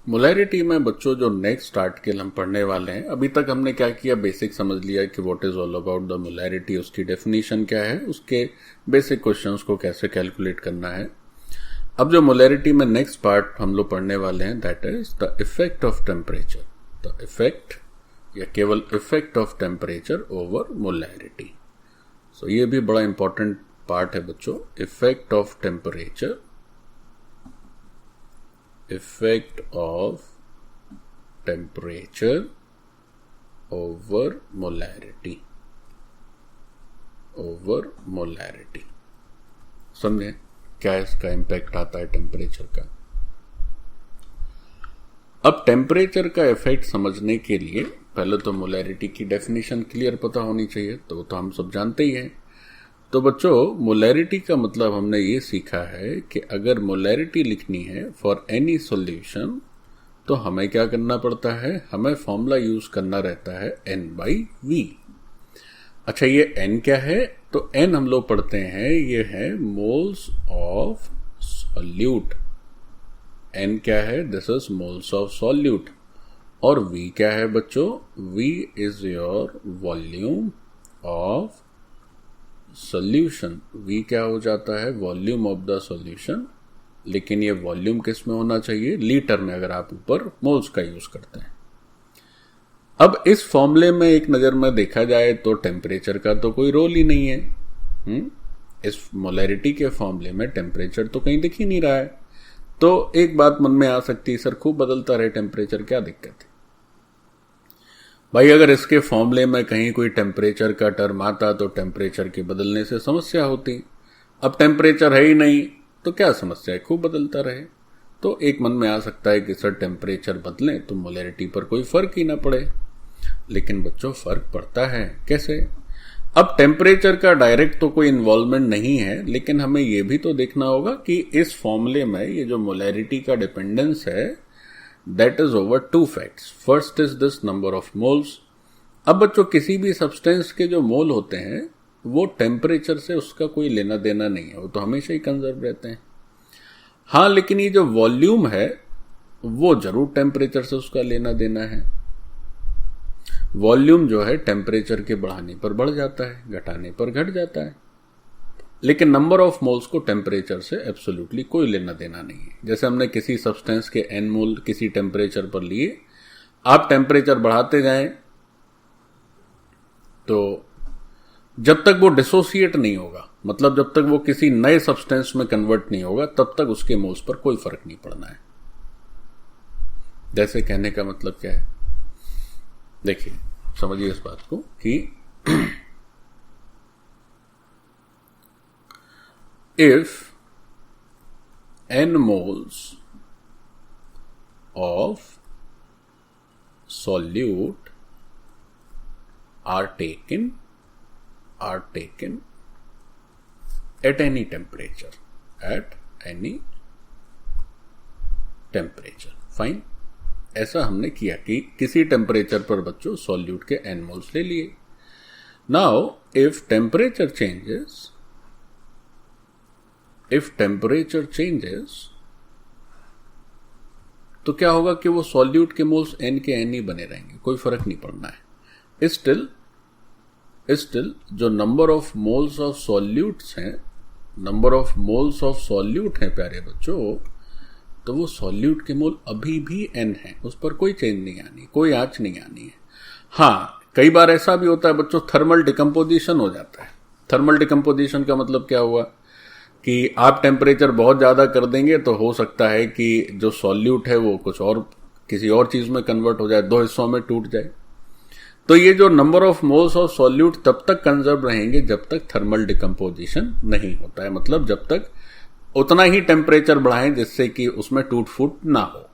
Molarity में बच्चों जो नेक्स्ट आर्टिकल हम पढ़ने वाले हैं, अभी तक हमने क्या किया, बेसिक समझ लिया कि what is all about the molarity, उसकी डेफिनेशन क्या है, उसके बेसिक क्वेश्चंस को कैसे कैलकुलेट करना है। अब जो मोलैरिटी में नेक्स्ट पार्ट हम लोग पढ़ने वाले हैं, that is the effect of temperature, the effect या केवल effect of temperature over molarity. So ये भी बड़ा इंपॉर्टेंट पार्ट है बच्चों, effect of temperature, effect of temperature over molarity, समझे क्या इसका इंपैक्ट आता है टेम्परेचर का। अब टेम्परेचर का इफेक्ट समझने के लिए पहले तो मोलैरिटी की डेफिनेशन क्लियर पता होनी चाहिए, तो वो तो हम सब जानते ही हैं। तो बच्चों मोलैरिटी का मतलब हमने ये सीखा है कि अगर मोलैरिटी लिखनी है फॉर एनी सॉल्यूशन तो हमें क्या करना पड़ता है, हमें फॉर्मूला यूज करना रहता है N/V। अच्छा ये N क्या है, तो N हम लोग पढ़ते हैं ये है मोल्स ऑफ सॉल्यूट। N क्या है, this is moles of solute. और V क्या है बच्चों, V is your volume of solution. V क्या हो जाता है, वॉल्यूम ऑफ द सॉल्यूशन, लेकिन ये वॉल्यूम किस में होना चाहिए, लीटर में, अगर आप ऊपर मोल्स का यूज करते हैं। अब इस फॉर्मूले में एक नजर में देखा जाए तो टेम्परेचर का तो कोई रोल ही नहीं है। इस मोलैरिटी के फॉर्मूले में टेम्परेचर तो कहीं दिख ही नहीं रहा है। तो एक बात मन में आ सकती है, सर खूब बदलता रहे टेम्परेचर, क्या दिक्कत है भाई। अगर इसके फॉर्मूले में कहीं कोई टेम्परेचर का टर्म आता तो टेम्परेचर के बदलने से समस्या होती। अब टेम्परेचर है ही नहीं तो क्या समस्या है, खूब बदलता रहे। तो एक मन में आ सकता है कि सर टेम्परेचर बदले तो मोलैरिटी पर कोई फर्क ही ना पड़े, लेकिन बच्चों फर्क पड़ता है। कैसे? अब टेम्परेचर का डायरेक्ट तो कोई इन्वॉल्वमेंट नहीं है, लेकिन हमें यह भी तो देखना होगा कि इस फॉर्मूले में ये जो मोलैरिटी का डिपेंडेंस है that is over two facts. First is this number of moles. अब बच्चों किसी भी सब्सटेंस के जो मोल होते हैं वो टेम्परेचर से उसका कोई लेना देना नहीं है, वो तो हमेशा ही कंजर्व रहते हैं। हाँ, लेकिन ये जो वॉल्यूम है वो जरूर टेम्परेचर से उसका लेना देना है। वॉल्यूम जो है टेम्परेचर के बढ़ाने पर बढ़ जाता है, घटाने पर घट जाता है, लेकिन नंबर ऑफ मोल्स को टेम्परेचर से एब्सोल्युटली कोई लेना देना नहीं है। जैसे हमने किसी सब्सटेंस के N मोल किसी टेम्परेचर पर लिए, आप टेम्परेचर बढ़ाते जाएं तो जब तक वो डिसोसिएट नहीं होगा, मतलब जब तक वो किसी नए सब्सटेंस में कन्वर्ट नहीं होगा, तब तक उसके मोल्स पर कोई फर्क नहीं पड़ना है। जैसे कहने का मतलब क्या है, देखिए समझिए इस बात को कि if N moles of solute are taken at any temperature, fine. ऐसा हमने किया कि किसी टेम्परेचर पर बच्चों सॉल्यूट के N मोल्स ले लिए। नाउ इफ टेम्परेचर चेंजेस तो क्या होगा कि वो सॉल्यूट के मोल्स N के N ही बने रहेंगे, कोई फर्क नहीं पड़ना है। स्टिल जो number of moles of solutes हैं, number of moles of solute हैं प्यारे बच्चों, तो वो सॉल्यूट के मोल अभी भी N है, उस पर कोई चेंज नहीं आनी, कोई आंच नहीं आनी है। हाँ, कई बार ऐसा भी होता है बच्चों, थर्मल डिकम्पोजिशन हो जाता है। थर्मल डिकम्पोजिशन का मतलब क्या हुआ कि आप टेम्परेचर बहुत ज्यादा कर देंगे तो हो सकता है कि जो सॉल्यूट है वो कुछ और किसी और चीज में कन्वर्ट हो जाए, दो हिस्सों में टूट जाए। तो ये जो number of moles of solute तब तक कंजर्व रहेंगे जब तक थर्मल डिकम्पोजिशन नहीं होता है, मतलब जब तक उतना ही टेम्परेचर बढ़ाएं जिससे कि उसमें टूट फूट ना हो।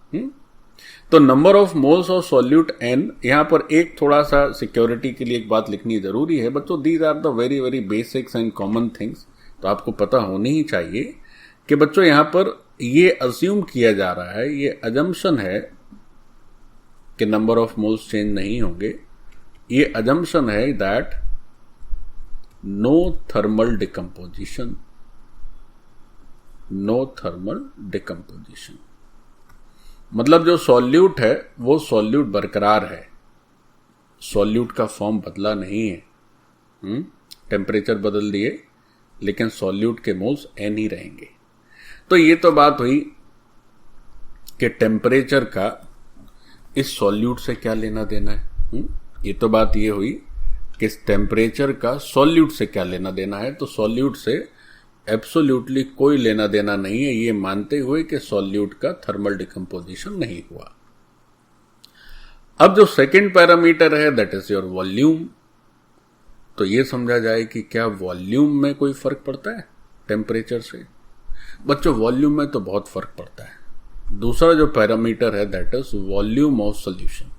तो number of moles of solute N, यहां पर एक थोड़ा सा सिक्योरिटी के लिए एक बात लिखनी जरूरी है बच्चों, these are the very very basics and common things, तो आपको पता होनी ही चाहिए कि बच्चों यहां पर ये अज्यूम किया जा रहा है, ये अजम्पशन है कि नंबर ऑफ मोल्स चेंज नहीं होंगे। ये अजम्पशन है दैट नो थर्मल डिकम्पोजिशन। मतलब जो सॉल्यूट है वो सॉल्यूट बरकरार है, सॉल्यूट का फॉर्म बदला नहीं है। टेम्परेचर बदल दिए लेकिन सॉल्यूट के मोल्स n ही रहेंगे। तो ये तो बात हुई कि टेम्परेचर का इस सॉल्यूट से क्या लेना देना है। ये तो बात ये हुई कि इस टेम्परेचर का सॉल्यूट से क्या लेना देना है। तो सॉल्यूट से एब्सोल्यूटली कोई लेना देना नहीं है, ये मानते हुए कि सॉल्यूट का थर्मल डिकम्पोजिशन नहीं हुआ। अब जो सेकंड पैरामीटर है दैट इज योर वॉल्यूम। तो ये समझा जाए कि क्या वॉल्यूम में कोई फर्क पड़ता है टेम्परेचर से। बच्चों वॉल्यूम में तो बहुत फर्क पड़ता है। दूसरा जो पैरामीटर है that is volume of solution.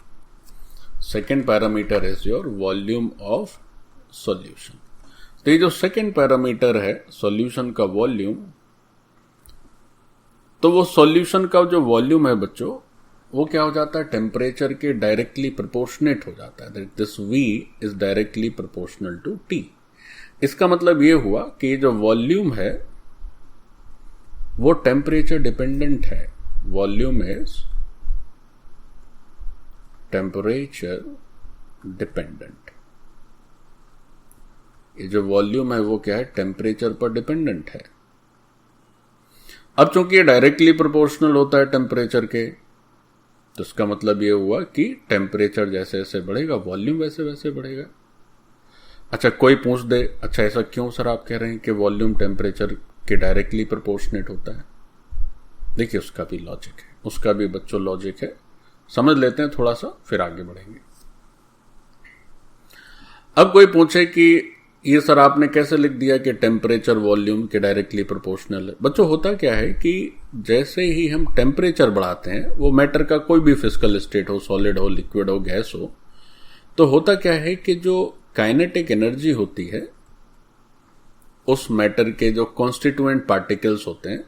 Second parameter is your volume of solution. तो ये जो सेकंड पैरामीटर है सॉल्यूशन का वॉल्यूम, तो वो सॉल्यूशन का जो वॉल्यूम है बच्चों वो क्या हो जाता है, टेम्परेचर के डायरेक्टली प्रोपोर्शनेट हो जाता है। This V is directly proportional to T। इसका मतलब ये हुआ कि ये जो वॉल्यूम है वो टेम्परेचर डिपेंडेंट है। Volume is temperature dependent. ये जो वॉल्यूम है वो क्या है, टेम्परेचर पर डिपेंडेंट है। अब चूंकि ये डायरेक्टली प्रोपोर्शनल होता है टेम्परेचर के, तो इसका मतलब ये हुआ कि टेम्परेचर जैसे जैसे बढ़ेगा वॉल्यूम वैसे वैसे बढ़ेगा। अच्छा कोई पूछ दे, अच्छा ऐसा क्यों सर आप कह रहे हैं कि वॉल्यूम टेम्परेचर के डायरेक्टली प्रोपोर्शनेट होता है। देखिए उसका भी लॉजिक है, उसका भी बच्चों लॉजिक है, समझ लेते हैं थोड़ा सा फिर आगे बढ़ेंगे। अब कोई पूछे कि ये सर आपने कैसे लिख दिया कि टेम्परेचर वॉल्यूम के डायरेक्टली प्रोपोर्शनल है। बच्चों होता क्या है कि जैसे ही हम टेम्परेचर बढ़ाते हैं, वो मैटर का कोई भी फिजिकल स्टेट हो, सॉलिड हो, लिक्विड हो, गैस हो, तो होता क्या है कि जो काइनेटिक एनर्जी होती है उस मैटर के जो कॉन्स्टिट्यूएंट पार्टिकल्स होते हैं,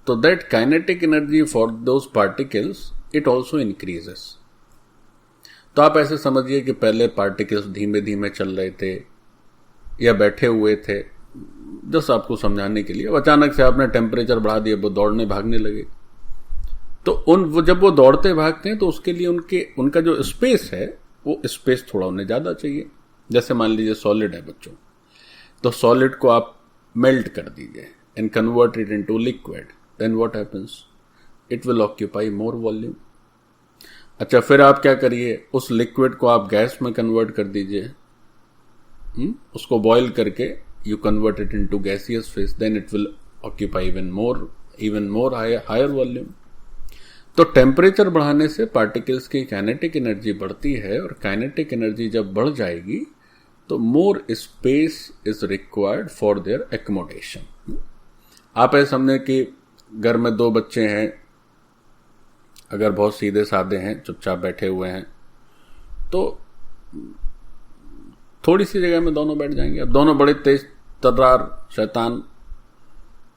तो that kinetic energy for those particles it also increases. तो आप ऐसे समझिए कि पहले पार्टिकल्स धीमे धीमे चल रहे थे या बैठे हुए थे, जस्ट आपको समझाने के लिए। अब अचानक से आपने टेम्परेचर बढ़ा दिया, वो दौड़ने भागने लगे। तो जब वो दौड़ते भागते हैं तो उसके लिए उनका जो स्पेस है वो स्पेस थोड़ा उन्हें ज्यादा चाहिए। जैसे मान लीजिए सॉलिड है बच्चों, तो सॉलिड को आप मेल्ट कर दीजिए and convert it into liquid, then what happens, it will occupy more volume. अच्छा फिर आप क्या करिए, उस लिक्विड को आप गैस में कन्वर्ट कर दीजिए, उसको बॉईल करके you convert it into gaseous phase, then it will occupy even more higher volume. तो टेम्परेचर बढ़ाने से पार्टिकल्स की काइनेटिक एनर्जी बढ़ती है, और काइनेटिक एनर्जी जब बढ़ जाएगी तो more space is required for their accommodation. आप ऐसे समझे कि घर में दो बच्चे हैं, अगर बहुत सीधे साधे हैं, चुपचाप बैठे हुए हैं, तो थोड़ी सी जगह में दोनों बैठ जाएंगे। अब दोनों बड़े तेज तर्रार शैतान,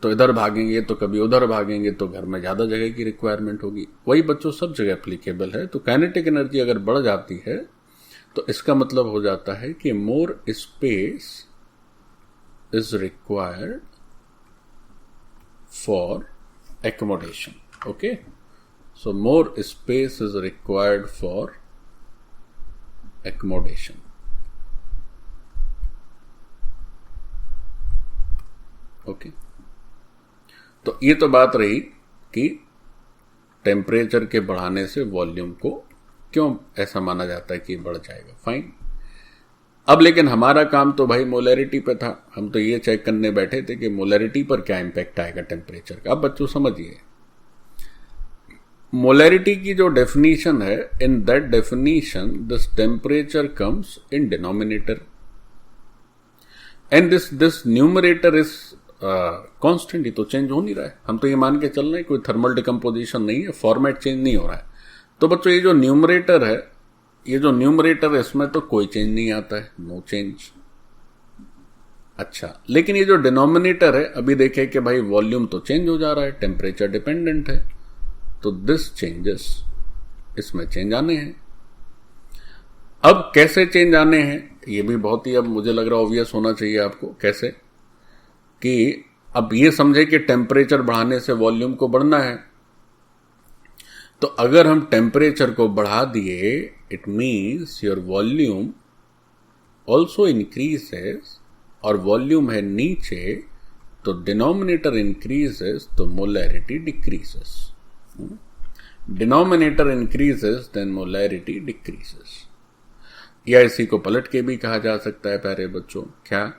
तो इधर भागेंगे तो कभी उधर भागेंगे, तो घर में ज्यादा जगह की रिक्वायरमेंट होगी। वही बच्चों सब जगह एप्लीकेबल है। तो काइनेटिक एनर्जी अगर बढ़ जाती है तो इसका मतलब हो जाता है कि more space is required for accommodation. Okay, so more space is required for accommodation. Okay, तो ये तो बात रही कि टेम्परेचर के बढ़ाने से वॉल्यूम को क्यों ऐसा माना जाता है कि बढ़ जाएगा। फाइन। अब लेकिन हमारा काम तो भाई मोलैरिटी पे था, हम तो ये चेक करने बैठे थे कि मोलैरिटी पर क्या इंपैक्ट आएगा टेम्परेचर का। अब बच्चों समझिए, मोलैरिटी की जो डेफिनेशन है, in that definition this temperature comes in denominator and this numerator is constant. ये तो चेंज हो नहीं रहा है, हम तो ये मान के चल रहे हैं कोई थर्मल डिकम्पोजिशन नहीं है, फॉर्मेट चेंज नहीं हो रहा है। तो बच्चों ये जो न्यूमरेटर है, इसमें तो कोई चेंज नहीं आता है, नो चेंज। अच्छा, लेकिन ये जो डिनोमिनेटर है, अभी देखें कि भाई वॉल्यूम तो चेंज हो जा रहा है, टेम्परेचर डिपेंडेंट है, तो दिस चेंजेस, इसमें चेंज आने हैं। अब कैसे चेंज आने हैं, ये भी बहुत ही अब मुझे लग रहा ऑब्वियस होना चाहिए आपको। कैसे कि अब ये समझे कि टेम्परेचर बढ़ाने से वॉल्यूम को बढ़ना है, तो अगर हम टेम्परेचर को बढ़ा दिए, it means your volume also increases, और वॉल्यूम है नीचे, तो डिनोमिनेटर इंक्रीजेस तो molarity decreases. Denominator increases then molarity decreases. या इसी को पलट के भी कहा जा सकता है प्यारे बच्चों. क्या?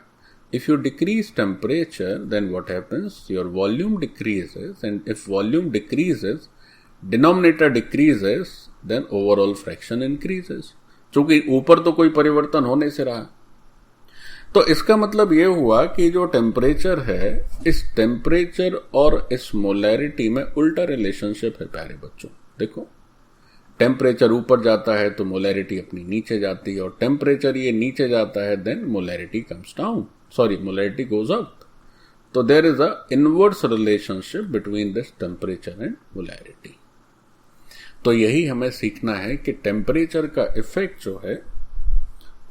If you decrease temperature then what happens, your volume decreases, and if volume decreases, denominator decreases, then overall fraction increases. चूंकि ऊपर तो कोई परिवर्तन होने से रहा, तो इसका मतलब यह हुआ कि जो टेम्परेचर है, इस टेम्परेचर और इस मोलैरिटी में उल्टा रिलेशनशिप है प्यारे बच्चों. देखो, टेम्परेचर ऊपर जाता है तो मोलैरिटी अपनी नीचे जाती है, और टेम्परेचर ये नीचे जाता है then molarity comes down, molarity goes up. तो there is a inverse relationship between this temperature and molarity. तो यही हमें सीखना है कि टेम्परेचर का इफेक्ट जो है,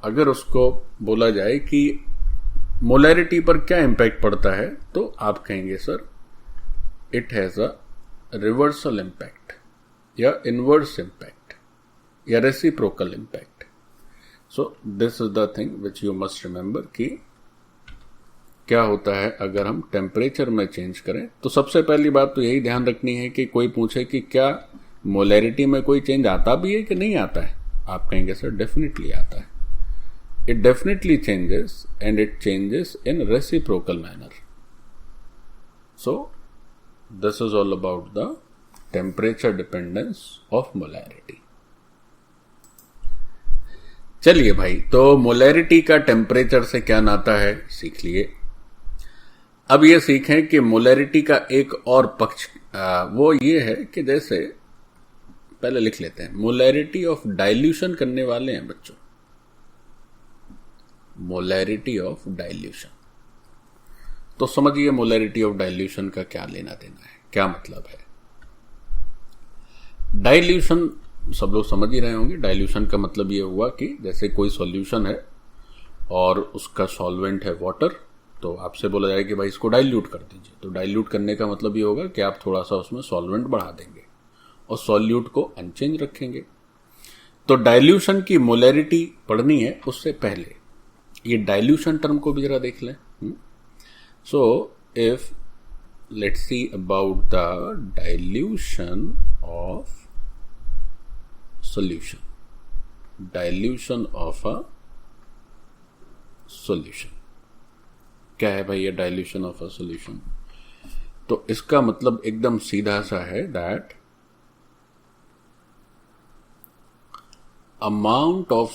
अगर उसको बोला जाए कि मोलैरिटी पर क्या इंपैक्ट पड़ता है, तो आप कहेंगे sir it has a reversal impact, या इनवर्स इंपैक्ट, या reciprocal impact. So this is the thing which you must remember कि क्या होता है अगर हम टेम्परेचर में चेंज करें. तो सबसे पहली बात तो यही ध्यान रखनी है कि कोई पूछे कि क्या मोलैरिटी में कोई चेंज आता भी है कि नहीं आता है, आप कहेंगे सर डेफिनेटली आता है. It definitely changes, and it changes in reciprocal manner. So, this is all about the temperature dependence of molarity. चलिए भाई, तो मोलैरिटी का टेम्परेचर से क्या नाता है सीख लिए. अब ये सीखें कि मोलैरिटी का एक और पक्ष वो ये है कि जैसे पहले लिख लेते हैं, मोलैरिटी ऑफ डाइल्यूशन करने वाले हैं बच्चों. मोलैरिटी ऑफ डाइल्यूशन, तो समझिए मोलैरिटी ऑफ डाइल्यूशन का क्या लेना देना है, क्या मतलब है. डाइल्यूशन सब लोग समझ ही रहे होंगे. डाइल्यूशन का मतलब ये हुआ कि जैसे कोई सॉल्यूशन है और उसका सॉल्वेंट है वाटर, तो आपसे बोला जाए कि भाई इसको डाइल्यूट कर दीजिए. तो डाइल्यूट करने का मतलब ये होगा कि आप थोड़ा सा उसमें सॉल्वेंट बढ़ा देंगे और सॉल्यूट को अनचेंज रखेंगे. तो डाइल्यूशन की मोलैरिटी पढ़नी है उससे पहले ये डाइल्यूशन टर्म को भी जरा देख लें. So if let's see about the dilution of solution, dilution of a solution. क्या है भाई ये डाइल्यूशन ऑफ अ सॉल्यूशन? तो इसका मतलब एकदम सीधा सा है, that amount of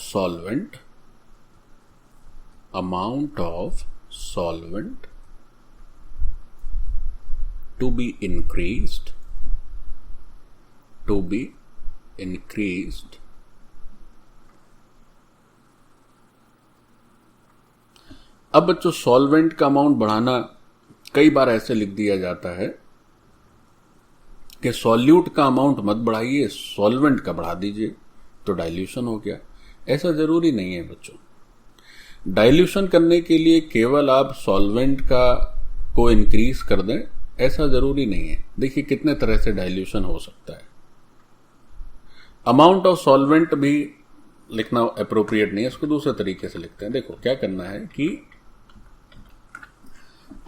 solvent to be increased अब बच्चों सॉल्वेंट का अमाउंट बढ़ाना कई बार ऐसे लिख दिया जाता है कि सॉल्यूट का अमाउंट मत बढ़ाइए, सॉल्वेंट का बढ़ा दीजिए तो डाइल्यूशन हो गया. ऐसा जरूरी नहीं है बच्चों. डाइल्यूशन करने के लिए केवल आप सॉल्वेंट को इंक्रीज कर दें ऐसा जरूरी नहीं है. देखिए कितने तरह से डाइल्यूशन हो सकता है. अमाउंट ऑफ सॉल्वेंट भी लिखना अप्रोप्रिएट नहीं है, इसको दूसरे तरीके से लिखते हैं. देखो क्या करना है कि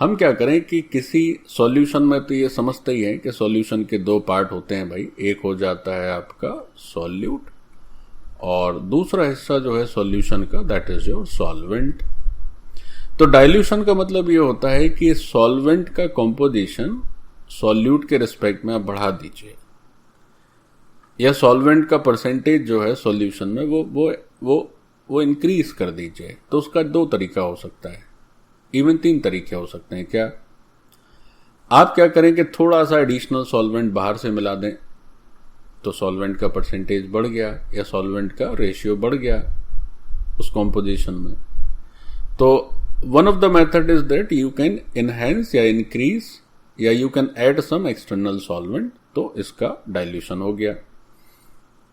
हम क्या करें कि किसी सॉल्यूशन में तो ये समझते ही हैं कि सॉल्यूशन के दो पार्ट होते हैं भाई. एक हो जाता है आपका सॉल्यूट और दूसरा हिस्सा जो है सॉल्यूशन का, दैट इज योर सॉल्वेंट. तो डाइल्यूशन का मतलब ये होता है कि सॉल्वेंट का कॉम्पोजिशन सॉल्यूट के रिस्पेक्ट में आप बढ़ा दीजिए, या सॉल्वेंट का परसेंटेज जो है सॉल्यूशन में वो इंक्रीज कर दीजिए. तो उसका दो तरीका हो सकता है, इवन तीन तरीके हो सकते हैं. क्या आप क्या करें कि थोड़ा सा एडिशनल सॉल्वेंट बाहर से मिला दें तो सॉल्वेंट का परसेंटेज बढ़ गया या सॉल्वेंट का रेशियो बढ़ गया उस कॉम्पोजिशन में. तो one of the method is that you can enhance या इंक्रीज या you can add some external solvent, तो इसका डाइल्यूशन हो गया.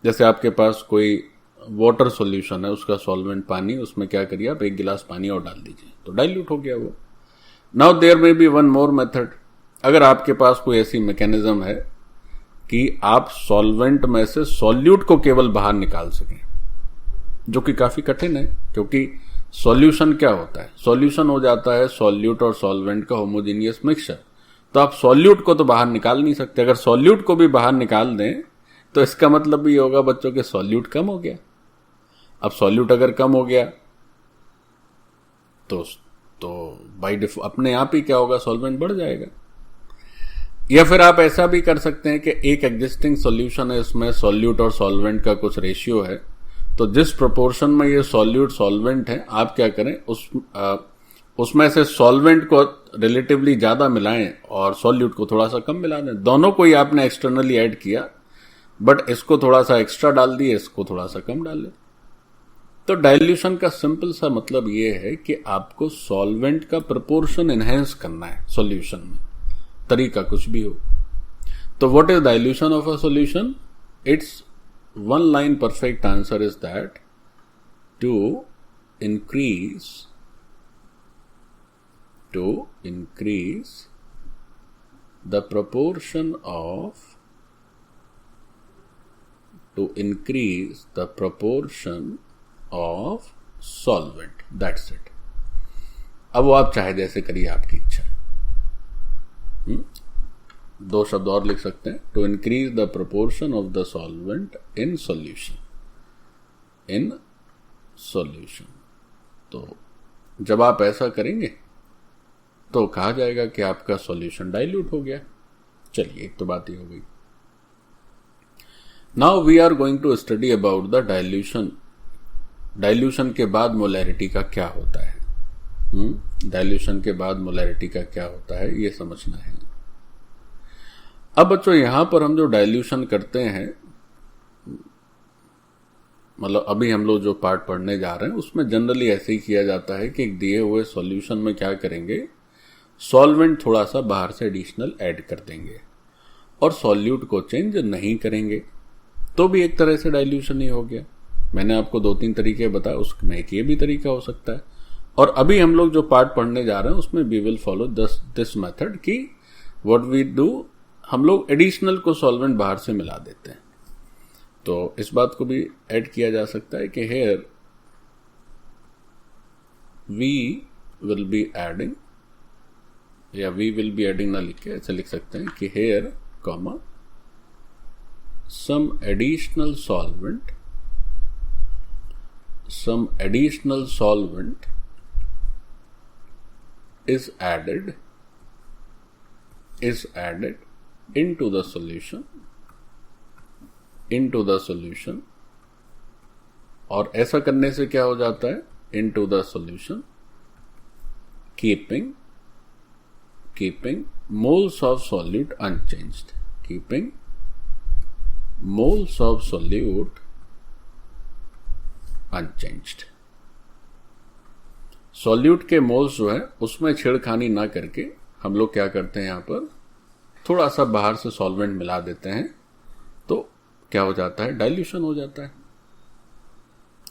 जैसे आपके पास कोई वाटर सॉल्यूशन है, उसका सॉल्वेंट पानी, उसमें क्या करिए आप एक गिलास पानी और डाल दीजिए तो डाइल्यूट हो गया वो. Now there may be one more method. अगर आपके पास कोई ऐसी मैकेनिज्म है कि आप सॉल्वेंट में से सॉल्यूट को केवल बाहर निकाल सकें, जो कि काफी कठिन है, क्योंकि सॉल्यूशन क्या होता है? सॉल्यूशन हो जाता है सॉल्यूट और सॉल्वेंट का होमोजेनियस मिक्सचर। तो आप सॉल्यूट को तो बाहर निकाल नहीं सकते। अगर सॉल्यूट को भी बाहर निकाल दें तो इसका मतलब भी होगा बच्चों के सॉल्यूट कम हो गया। अब सॉल्यूट अगर कम हो गया तो बाय डिफॉल्ट अपने आप ही क्या होगा, सॉल्वेंट बढ़ जाएगा। या फिर आप ऐसा भी कर सकते हैं कि एक एग्जिस्टिंग सॉल्यूशन है, इसमें सॉल्यूट और सॉल्वेंट का कुछ रेशियो है, तो जिस प्रोपोर्शन में ये सॉल्यूट सॉल्वेंट है, आप क्या करें, उसमें से सॉल्वेंट को रिलेटिवली ज्यादा मिलाएं और सॉल्यूट को थोड़ा सा कम मिला दें। दोनों को ही आपने एक्सटर्नली ऐड किया, बट इसको थोड़ा सा एक्स्ट्रा डाल दिए, इसको थोड़ा सा कम डाल लें। तो डाइल्यूशन का सिंपल सा मतलब ये है कि आपको सॉल्वेंट का प्रोपोर्शन एनहेंस करना है सॉल्यूशन में, तरीका कुछ भी हो। तो what is dilution of a solution? It's one line perfect answer is that to increase the proportion of solvent, that's it। अब वो आप चाहे जैसे करिए, आपकी इच्छा। दो शब्द और लिख सकते हैं, to increase the proportion of the solvent in solution. तो जब आप ऐसा करेंगे तो कहा जाएगा कि आपका सॉल्यूशन डाइल्यूट हो गया। चलिए, एक तो बात ही हो गई। Now we are going to study about the dilution. Dilution के बाद मोलैरिटी का क्या होता है? डाइल्यूशन के बाद मोलैरिटी का क्या होता है, ये समझना है। अब बच्चों, यहां पर हम जो डाइल्यूशन करते हैं, मतलब अभी हम लोग जो पार्ट पढ़ने जा रहे हैं, उसमें जनरली ऐसे ही किया जाता है कि एक दिए हुए सॉल्यूशन में क्या करेंगे, सॉल्वेंट थोड़ा सा बाहर से एडिशनल ऐड कर देंगे और सॉल्यूट को चेंज नहीं करेंगे, तो भी एक तरह से डाइल्यूशन ही हो गया। मैंने आपको 2-3 तरीके बताए, उसमें एक ये भी तरीका हो सकता है। और अभी हम लोग जो पार्ट पढ़ने जा रहे हैं उसमें we will follow this method कि व्हाट वी डू, हम लोग एडिशनल को सॉल्वेंट बाहर से मिला देते हैं। तो इस बात को भी ऐड किया जा सकता है कि here we will be adding, या वी विल बी एडिंग ना लिख के ऐसे लिख सकते हैं कि here comma some additional solvent is added into the solution, और ऐसा करने से क्या हो जाता है, into the solution, keeping moles of solute unchanged, keeping moles of solute unchanged। Solute के मोल्स जो है उसमें छेड़खानी ना करके हम लोग क्या करते हैं, यहां पर थोड़ा सा बाहर से सॉल्वेंट मिला देते हैं, तो क्या हो जाता है, डाइल्यूशन हो जाता है।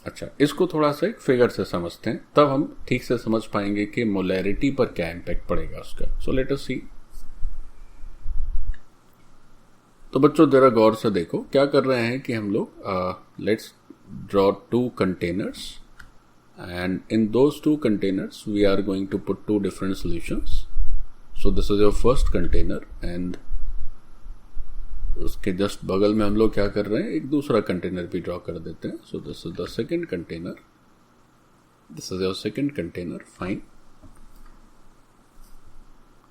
अच्छा, इसको थोड़ा सा एक फिगर से समझते हैं, तब हम ठीक से समझ पाएंगे कि मोलैरिटी पर क्या इंपैक्ट पड़ेगा उसका। सो लेट अस सी। तो बच्चों जरा गौर से देखो, क्या कर रहे हैं कि हम लोग let's draw 2 containers, and in those 2 containers we are going to put 2 different solutions. So this is your first container, and उसके जस्ट बगल में हम लोग क्या कर रहे हैं, एक दूसरा कंटेनर भी ड्रॉ कर देते हैं। सो this is the second container, this is your second container, fine.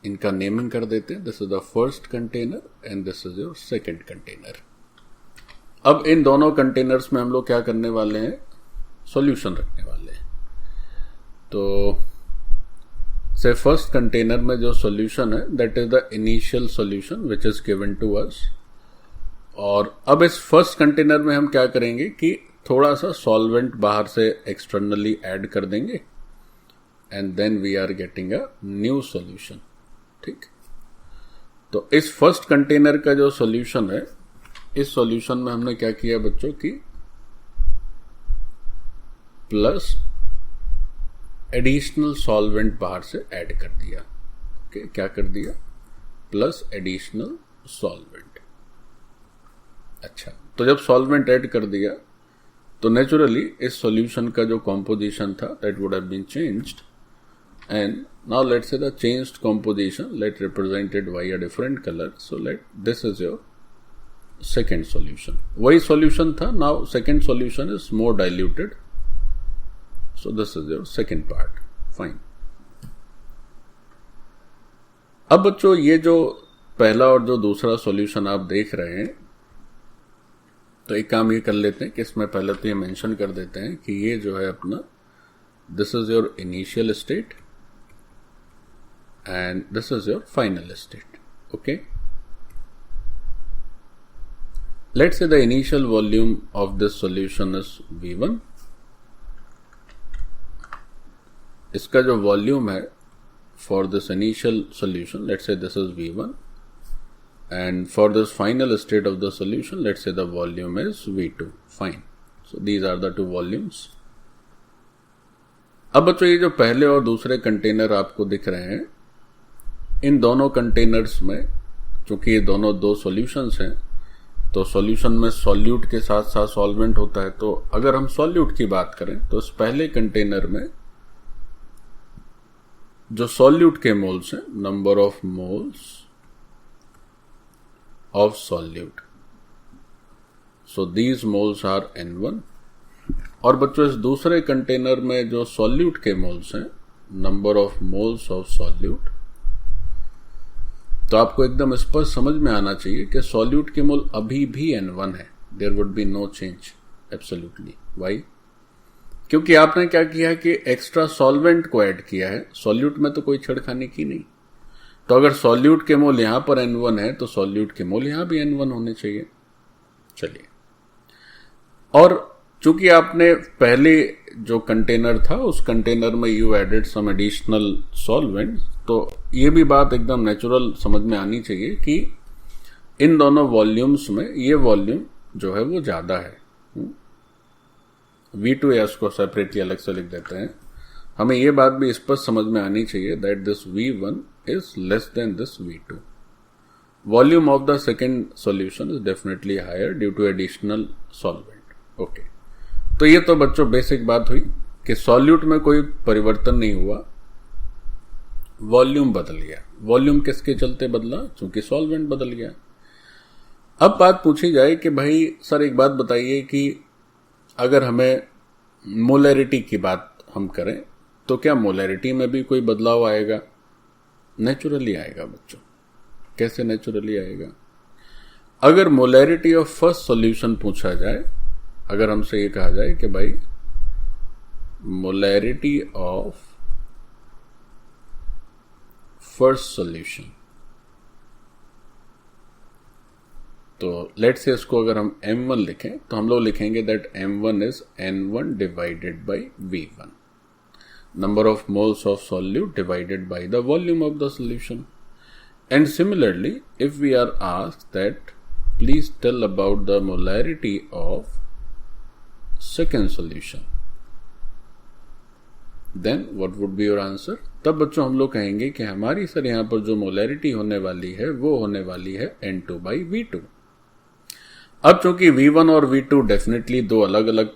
इनका नेमिंग कर देते हैं, this is the first container and this is your second container. अब इन दोनों कंटेनर्स में हम लोग क्या करने वाले हैं, सॉल्यूशन रखने वाले हैं। तो से फर्स्ट कंटेनर में जो सॉल्यूशन है that is the initial solution which is given to us. और अब इस फर्स्ट कंटेनर में हम क्या करेंगे कि थोड़ा सा सॉल्वेंट बाहर से एक्सटर्नली ऐड कर देंगे, and then we are getting a new solution. ठीक, तो इस फर्स्ट कंटेनर का जो सॉल्यूशन है, इस सॉल्यूशन में हमने क्या किया बच्चों की, प्लस एडिशनल सॉल्वेंट बाहर से ऐड कर दिया। ओके, क्या कर दिया, प्लस एडिशनल सॉल्वेंट। अच्छा, तो जब सॉल्वेंट ऐड कर दिया तो नेचुरली इस सॉल्यूशन का जो कॉम्पोजिशन था that would have been changed, and now let's say the changed composition let represented by a different colour, so let this is your second solution. वही सॉल्यूशन था, now second solution is more diluted, so this is your second part. Fine. अब बच्चों ये जो पहला और जो दूसरा सॉल्यूशन आप देख रहे हैं, तो एक काम ये कर लेते हैं कि इसमें पहले तो ये मेंशन कर देते हैं कि ये जो है अपना this is your initial state and this is your final state. Okay, let's say the initial volume of this solution is V1. इसका जो वॉल्यूम है for this initial solution, let's say this is V1, and for this final state of the solution, let's say the volume is V2. Fine. So these are the two volumes. अब बच्चों ये जो पहले और दूसरे container आपको दिख रहे हैं, इन दोनों कंटेनर्स में चूंकि ये दोनों दो सॉल्यूशंस हैं, तो सॉल्यूशन में सॉल्यूट के साथ साथ सॉल्वेंट होता है. तो अगर हम सॉल्यूट की बात करें तो इस पहले कंटेनर में जो सॉल्यूट के मोल्स हैं, number of moles of solute, so these moles are N1. और बच्चों इस दूसरे कंटेनर में जो सॉल्यूट के मोल्स हैं, number of moles of solute, तो आपको एकदम स्पष्ट समझ में आना चाहिए कि सॉल्यूट के मोल अभी भी N1 है. There would be no change absolutely. Why? क्योंकि आपने क्या किया कि एक्स्ट्रा सॉल्वेंट को ऐड किया है. सॉल्यूट में तो कोई छेड़खानी की नहीं. तो अगर सॉल्यूट के मोल यहां पर N1 है तो सॉल्यूट के मोल यहां भी N1 होने चाहिए. चलिए, और चूंकि आपने पहले जो कंटेनर था उस कंटेनर में you added some additional solvent, तो ये भी बात एकदम नेचुरल समझ में आनी चाहिए कि इन दोनों वॉल्यूम्स में ये वॉल्यूम जो है वो ज्यादा है. V2 या उसको सेपरेटली अलग से लिख देते हैं. हमें यह बात भी स्पष्ट समझ में आनी चाहिए that this V1 is less than this V2. Volume of the second solution is definitely higher due to additional solvent. Okay, तो ये तो बच्चों बेसिक बात हुई कि सॉल्यूट में कोई परिवर्तन नहीं हुआ, वॉल्यूम बदल गया. वॉल्यूम किसके चलते बदला? चूंकि सॉल्वेंट बदल गया. अब बात पूछी जाए कि भाई सर एक बात बताइए कि अगर हमें मोलैरिटी की बात हम करें तो क्या मोलैरिटी में भी कोई बदलाव आएगा? नेचुरली आएगा बच्चों. कैसे नेचुरली आएगा? अगर मोलैरिटी ऑफ फर्स्ट सॉल्यूशन पूछा जाए, अगर हमसे ये कहा जाए कि भाई मोलैरिटी ऑफ फर्स्ट सॉल्यूशन, तो लेट्स से इसको अगर हम M1 लिखें तो हम लोग लिखेंगे that M1 is N1 divided by V1, number of moles of solute divided by the volume of the solution. And similarly if we are asked that please tell about the molarity of second solution, then what would be your answer? तब बच्चों हम लोग कहेंगे कि हमारी sir यहां पर जो मोलैरिटी होने वाली है वो होने वाली है N2 बाई V2. अब चूंकि V1 और V2 डेफिनेटली दो अलग अलग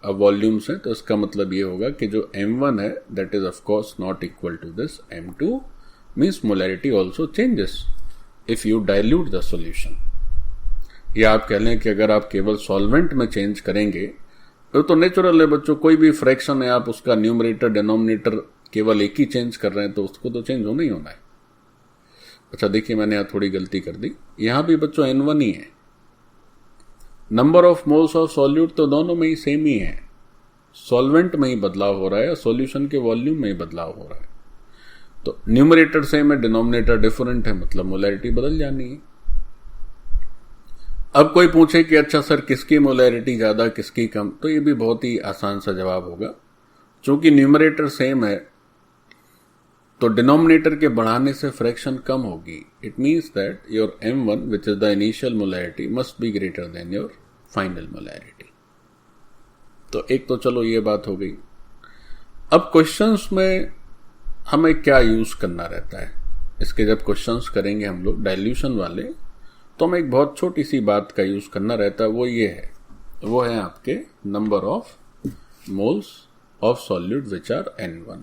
वॉल्यूम्स हैं, तो इसका मतलब ये होगा कि जो M1 है that is of course not equal to this M2, means molarity also changes if you dilute the solution. या आप कह लें कि अगर आप केवल सॉल्वेंट में चेंज करेंगे तो नेचुरल है बच्चों, कोई भी फ्रैक्शन है आप उसका न्यूमरेटर डिनोमिनेटर केवल एक ही चेंज कर रहे हैं तो उसको तो चेंज होना ही होना है. अच्छा देखिए, मैंने यहां थोड़ी गलती कर दी. यहां भी बच्चों N1 ही है. Number of moles of solute तो दोनों में ही सेम ही है. सॉल्वेंट में ही बदलाव हो रहा है, सॉल्यूशन के वॉल्यूम में ही बदलाव हो रहा है. तो न्यूमरेटर सेम है, डिनोमिनेटर डिफरेंट है, मतलब मोलैरिटी बदल जानी है. अब कोई पूछे कि अच्छा सर किसकी मोलैरिटी ज्यादा किसकी कम, तो ये भी बहुत ही आसान सा जवाब होगा. चूंकि न्यूमरेटर सेम है तो डिनोमिनेटर के बढ़ाने से फ्रैक्शन कम होगी. It means that your M1 which is the initial molarity must be greater than your final molarity. तो एक तो चलो ये बात हो गई. अब क्वेश्चंस में हमें क्या यूज करना रहता है? इसके जब क्वेश्चंस करेंगे हम लोग डाइल्यूशन वाले, तो हमें एक बहुत छोटी सी बात का यूज करना रहता है, वो है आपके number of moles of solute which are N1।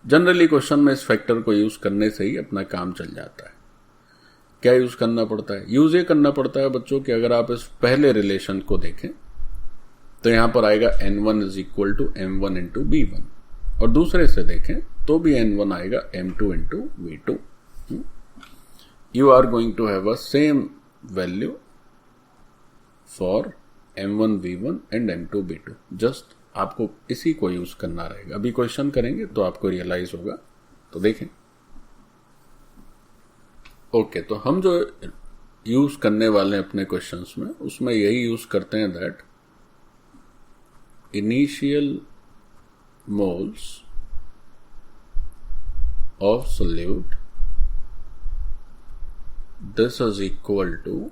Generally question में इस फैक्टर को यूज करने से ही अपना काम चल जाता है। क्या यूज करना पड़ता है? यूज ये करना पड़ता है बच्चों कि अगर आप इस पहले रिलेशन को देखें तो यहां पर आएगा N1 is equal to M1 into B1, और दूसरे से देखें तो भी N1 आएगा M2 into V2। You are going to have a same value for M1 V1 and M2 B2। Just आपको इसी को यूज करना रहेगा। अभी क्वेश्चन करेंगे तो आपको रियलाइज होगा, तो देखें। ओके, तो हम जो यूज करने वाले हैं अपने क्वेश्चंस में, उसमें यही यूज करते हैं that initial moles of solute this is equal to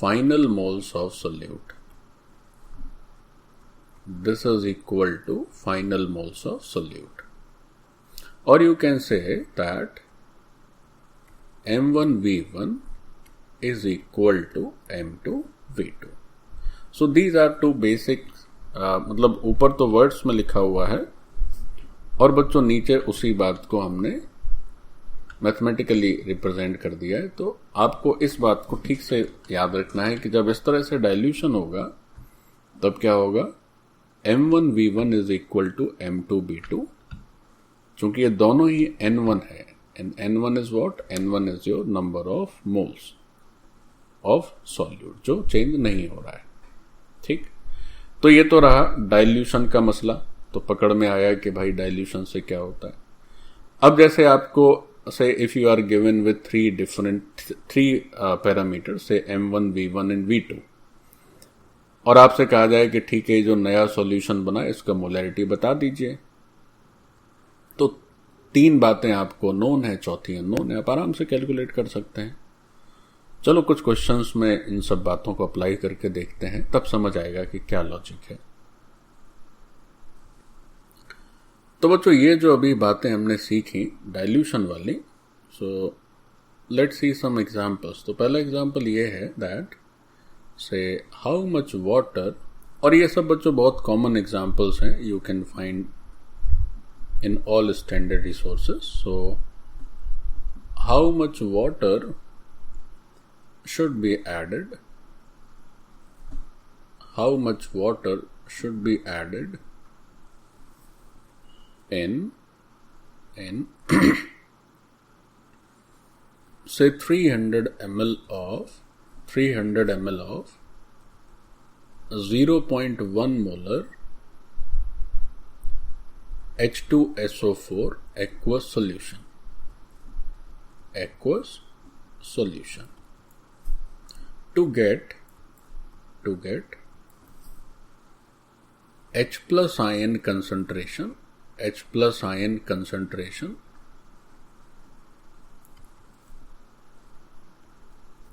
final moles of solute. This is equal to final moles of solute. Or you can say that M1 V1 is equal to M2 V2. So these are two basic मतलब ऊपर तो words में लिखा हुआ है और बच्चों नीचे उसी बात को हमने मैथमेटिकली रिप्रेजेंट कर दिया है। तो आपको इस बात को ठीक से याद रखना है कि जब इस तरह से डाइल्यूशन होगा तब क्या होगा, M1 V1 is equal to M2 B2, चूंकि ये दोनों ही N1 है, and N1 is what, N1 is your number of moles of solute जो चेंज नहीं हो रहा है। ठीक, तो ये तो रहा डाइल्यूशन का मसला, तो पकड़ में आया कि भाई डाइल्यूशन से क्या होता है। अब जैसे आपको से if you are given with three parameter से M1 V1 एंड V2, और आपसे कहा जाए कि ठीक है जो नया सॉल्यूशन बना इसका मोलैरिटी बता दीजिए, तो तीन बातें आपको नोन है, चौथी अननोन है, आप आराम से कैलकुलेट कर सकते हैं। चलो कुछ क्वेश्चंस में इन सब बातों को अप्लाई करके देखते हैं, तब समझ आएगा कि क्या लॉजिक है। तो बच्चों ये जो अभी बातें हमने सीखी डाइल्यूशन वाली, so let's see some examples. तो पहला एग्जांपल ये है दैट से हाउ मच वाटर, और ये सब बच्चों बहुत कॉमन एग्जांपल्स हैं, you can find in all standard resources. So how much water should be added, how much water should be added in say 300 ml of 0.1 molar H2SO4 aqueous solution to get H plus ion concentration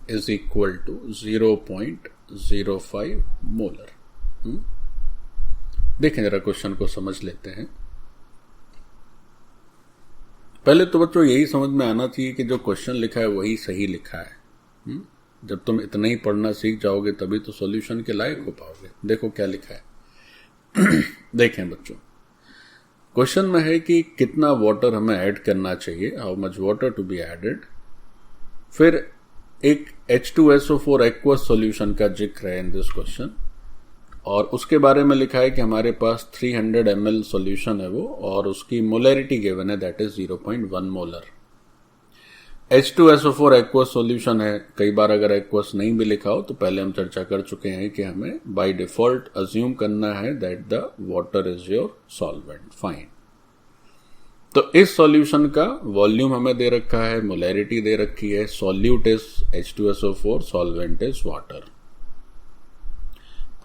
is equal to 0.05 molar. देखें जरा question को समझ लेते हैं। पहले तो बच्चों यही समझ में आना चाहिए कि जो क्वेश्चन लिखा है वही सही लिखा है। जब तुम इतना ही पढ़ना सीख जाओगे तभी तो सॉल्यूशन के लायक हो पाओगे। देखो क्या लिखा है। देखें बच्चों, क्वेश्चन में है कि कितना वाटर हमें ऐड करना चाहिए, how much water to be added. फिर एक H2SO4 एक्वस सॉल्यूशन का जिक्र है इन दिस क्वेश्चन, और उसके बारे में लिखा है कि हमारे पास 300 ml सॉल्यूशन है वो, और उसकी मोलैरिटी गिवन है that is 0.1 molar. H2SO4 aqueous solution है। कई बार अगर एक्वस नहीं भी लिखा हो तो पहले हम चर्चा कर चुके हैं कि हमें बाय डिफॉल्ट अज्यूम करना है that the water is your solvent. Fine, तो इस सॉल्यूशन का वॉल्यूम हमें दे रखा है, मोलैरिटी दे रखी है, solute is H2SO4, solvent is water.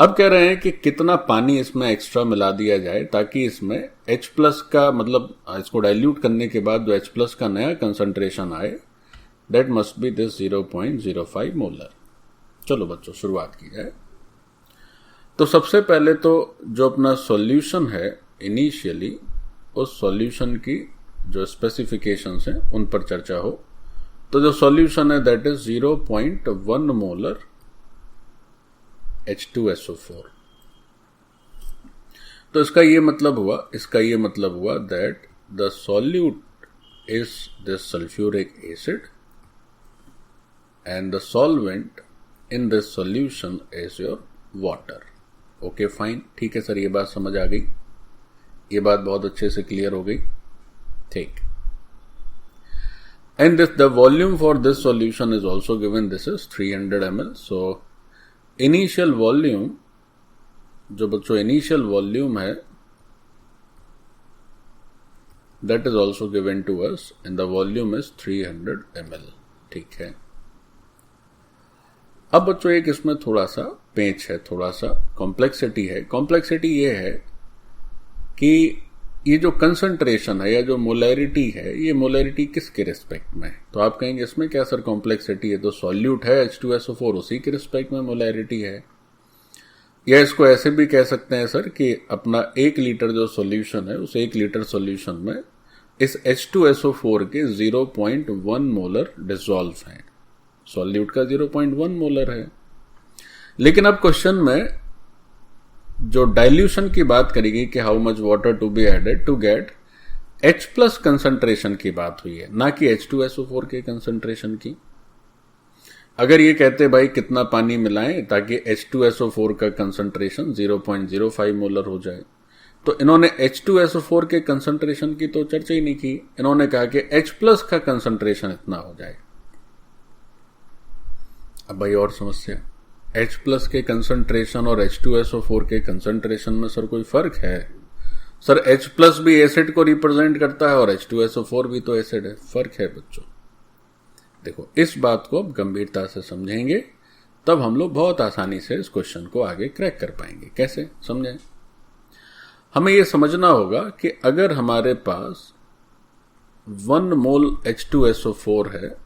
अब कह रहे हैं कि कितना पानी इसमें एक्स्ट्रा मिला दिया जाए ताकि इसमें H प्लस का, मतलब इसको डाइल्यूट करने के बाद जो H प्लस का नया कंसंट्रेशन आए, that must be this 0.05 molar. चलो बच्चों शुरुआत की जाए। तो सबसे पहले तो जो अपना सॉल्यूशन है इनिशियली, उस सॉल्यूशन की जो स्पेसिफिकेशंस हैं उन पर चर्चा हो। तो जो सॉल्यूशन है दैट इज 0.1 मोलर H2SO4। तो इसका ये मतलब हुआ that the solute is this sulphuric acid and the solvent in this solution is your water. Okay fine, ठीक है सर, ये बात समझ आ गई, ये बात बहुत अच्छे से क्लियर हो गई, ठीक। And the volume for this solution is also given. This is 300 ml. So initial volume, जो बच्चों initial volume है, that is also given to us, and the volume is 300 ml. ठीक है। अब बच्चों एक इसमें थोड़ा सा पेंच है, थोड़ा सा कॉम्प्लेक्सिटी है। कॉम्प्लेक्सिटी ये है कि ये जो कंसंट्रेशन है या जो मोलैरिटी है, ये मोलैरिटी किसके रिस्पेक्ट में है? तो आप कहेंगे इसमें क्या सर कॉम्प्लेक्सिटी है, तो सॉल्यूट है H2SO4, उसी के रिस्पेक्ट में मोलैरिटी है। या इसको ऐसे भी कह सकते हैं सर कि अपना 1 लीटर जो सॉल्यूशन है, उस 1 लीटर सॉल्यूशन में इस H2SO4 के 0.1 मोलर डिसॉल्व हैं। सॉल्यूट का 0.1 मोलर है। लेकिन अब क्वेश्चन में जो डाइल्यूशन की बात करेगी कि how much water to be added to get H plus concentration की बात हुई है, ना कि H2SO4 के कंसंट्रेशन की। अगर ये कहते भाई कितना पानी मिलाएं ताकि H2SO4 का कंसंट्रेशन 0.05 मोलर हो जाए, तो इन्होंने H2SO4 के कंसंट्रेशन की तो चर्चा ही नहीं की। इन्होंने कहा कि H प्लस का कंसंट्रेशन इतना हो जाए। अब भाई और समस्या, H प्लस के कंसंट्रेशन और H2SO4 के कंसंट्रेशन में सर कोई फर्क है? सर H प्लस भी एसिड को रिप्रेजेंट करता है और H2SO4 भी तो एसिड है। फर्क है बच्चों। देखो, इस बात को अब गंभीरता से समझेंगे तब हम लोग बहुत आसानी से इस क्वेश्चन को आगे क्रैक कर पाएंगे। कैसे समझें? हमें यह समझना होगा कि अगर हमारे पास 1 मोल H2SO4 है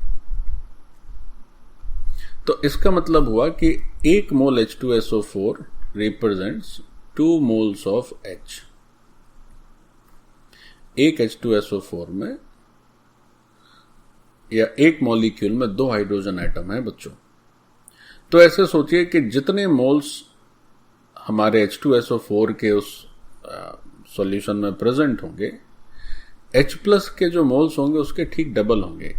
तो इसका मतलब हुआ कि 1 मोल H2SO4 represents 2 moles of H। एक H2SO4 में या एक मॉलिक्यूल में 2 हाइड्रोजन एटम है बच्चों। तो ऐसे सोचिए कि जितने मोल्स हमारे H2SO4 के उस सॉल्यूशन में प्रेजेंट होंगे, H प्लस के जो मोल्स होंगे उसके ठीक डबल होंगे।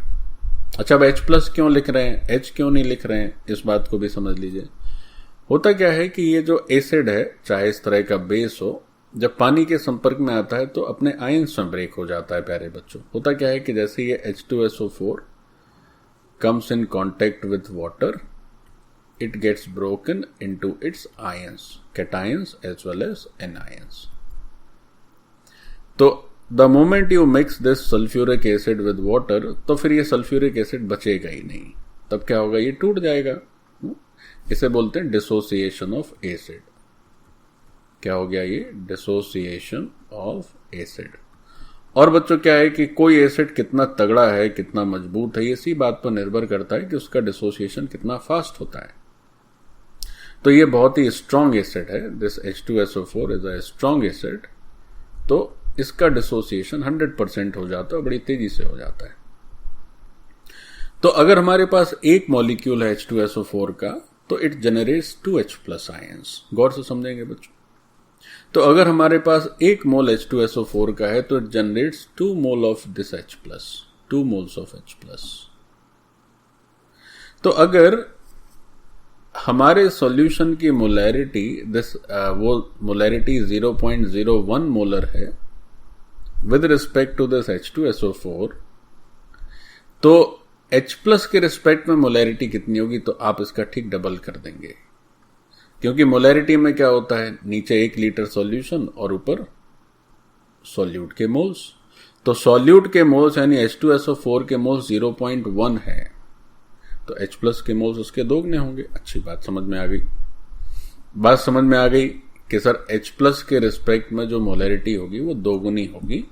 अच्छा, अब H प्लस क्यों लिख रहे हैं, H क्यों नहीं लिख रहे हैं, इस बात को भी समझ लीजिए। होता क्या है कि ये जो एसिड है, चाहे इस तरह का बेस हो, जब पानी के संपर्क में आता है तो अपने आयंस में ब्रेक हो जाता है प्यारे बच्चों। होता क्या है कि जैसे ये H2SO4 comes in contact with water, it gets broken into its ions, cations as well as anions. तो the moment you mix this sulfuric acid with water, तो फिर ये सल्फ्यूरिक एसिड बचेगा ही नहीं। तब क्या होगा, ये टूट जाएगा। इसे बोलते हैं डिसोसिएशन ऑफ एसिड। क्या हो गया ये? Dissociation of acid. और बच्चों क्या है कि कोई एसिड कितना तगड़ा है, कितना मजबूत है, इसी बात पर निर्भर करता है कि उसका डिसोसिएशन कितना फास्ट होता है। तो ये बहुत ही स्ट्रॉन्ग एसिड है, this H2SO4 is a strong acid, तो इसका डिसोसिएशन 100% हो जाता है, बड़ी तेजी से हो जाता है। तो अगर हमारे पास एक मॉलिक्यूल है H2SO4 का, तो it generates 2H plus ions. गौर से समझेंगे बच्चों। तो अगर हमारे पास 1 मोल H2SO4 का है तो it generates 2 mole of this H plus, 2 moles of H plus. तो अगर हमारे सॉल्यूशन की मोलैरिटी वो मोलैरिटी 0.01 मोलर है with respect to this H2SO4, तो H प्लस के रिस्पेक्ट में मोलैरिटी कितनी होगी? तो आप इसका ठीक डबल कर देंगे, क्योंकि मोलैरिटी में क्या होता है, नीचे 1 लीटर सॉल्यूशन और ऊपर सॉल्यूट के मोल्स। तो सॉल्यूट के मोल्स यानी H2SO4 के मोल्स 0.1 है, तो H प्लस के मोल्स उसके दोगुने होंगे। अच्छी बात समझ में आ गई। बात समझ में आ गई कि सर H प्लस के रिस्पेक्ट में जो मोलैरिटी होगी वो दोगुनी होगी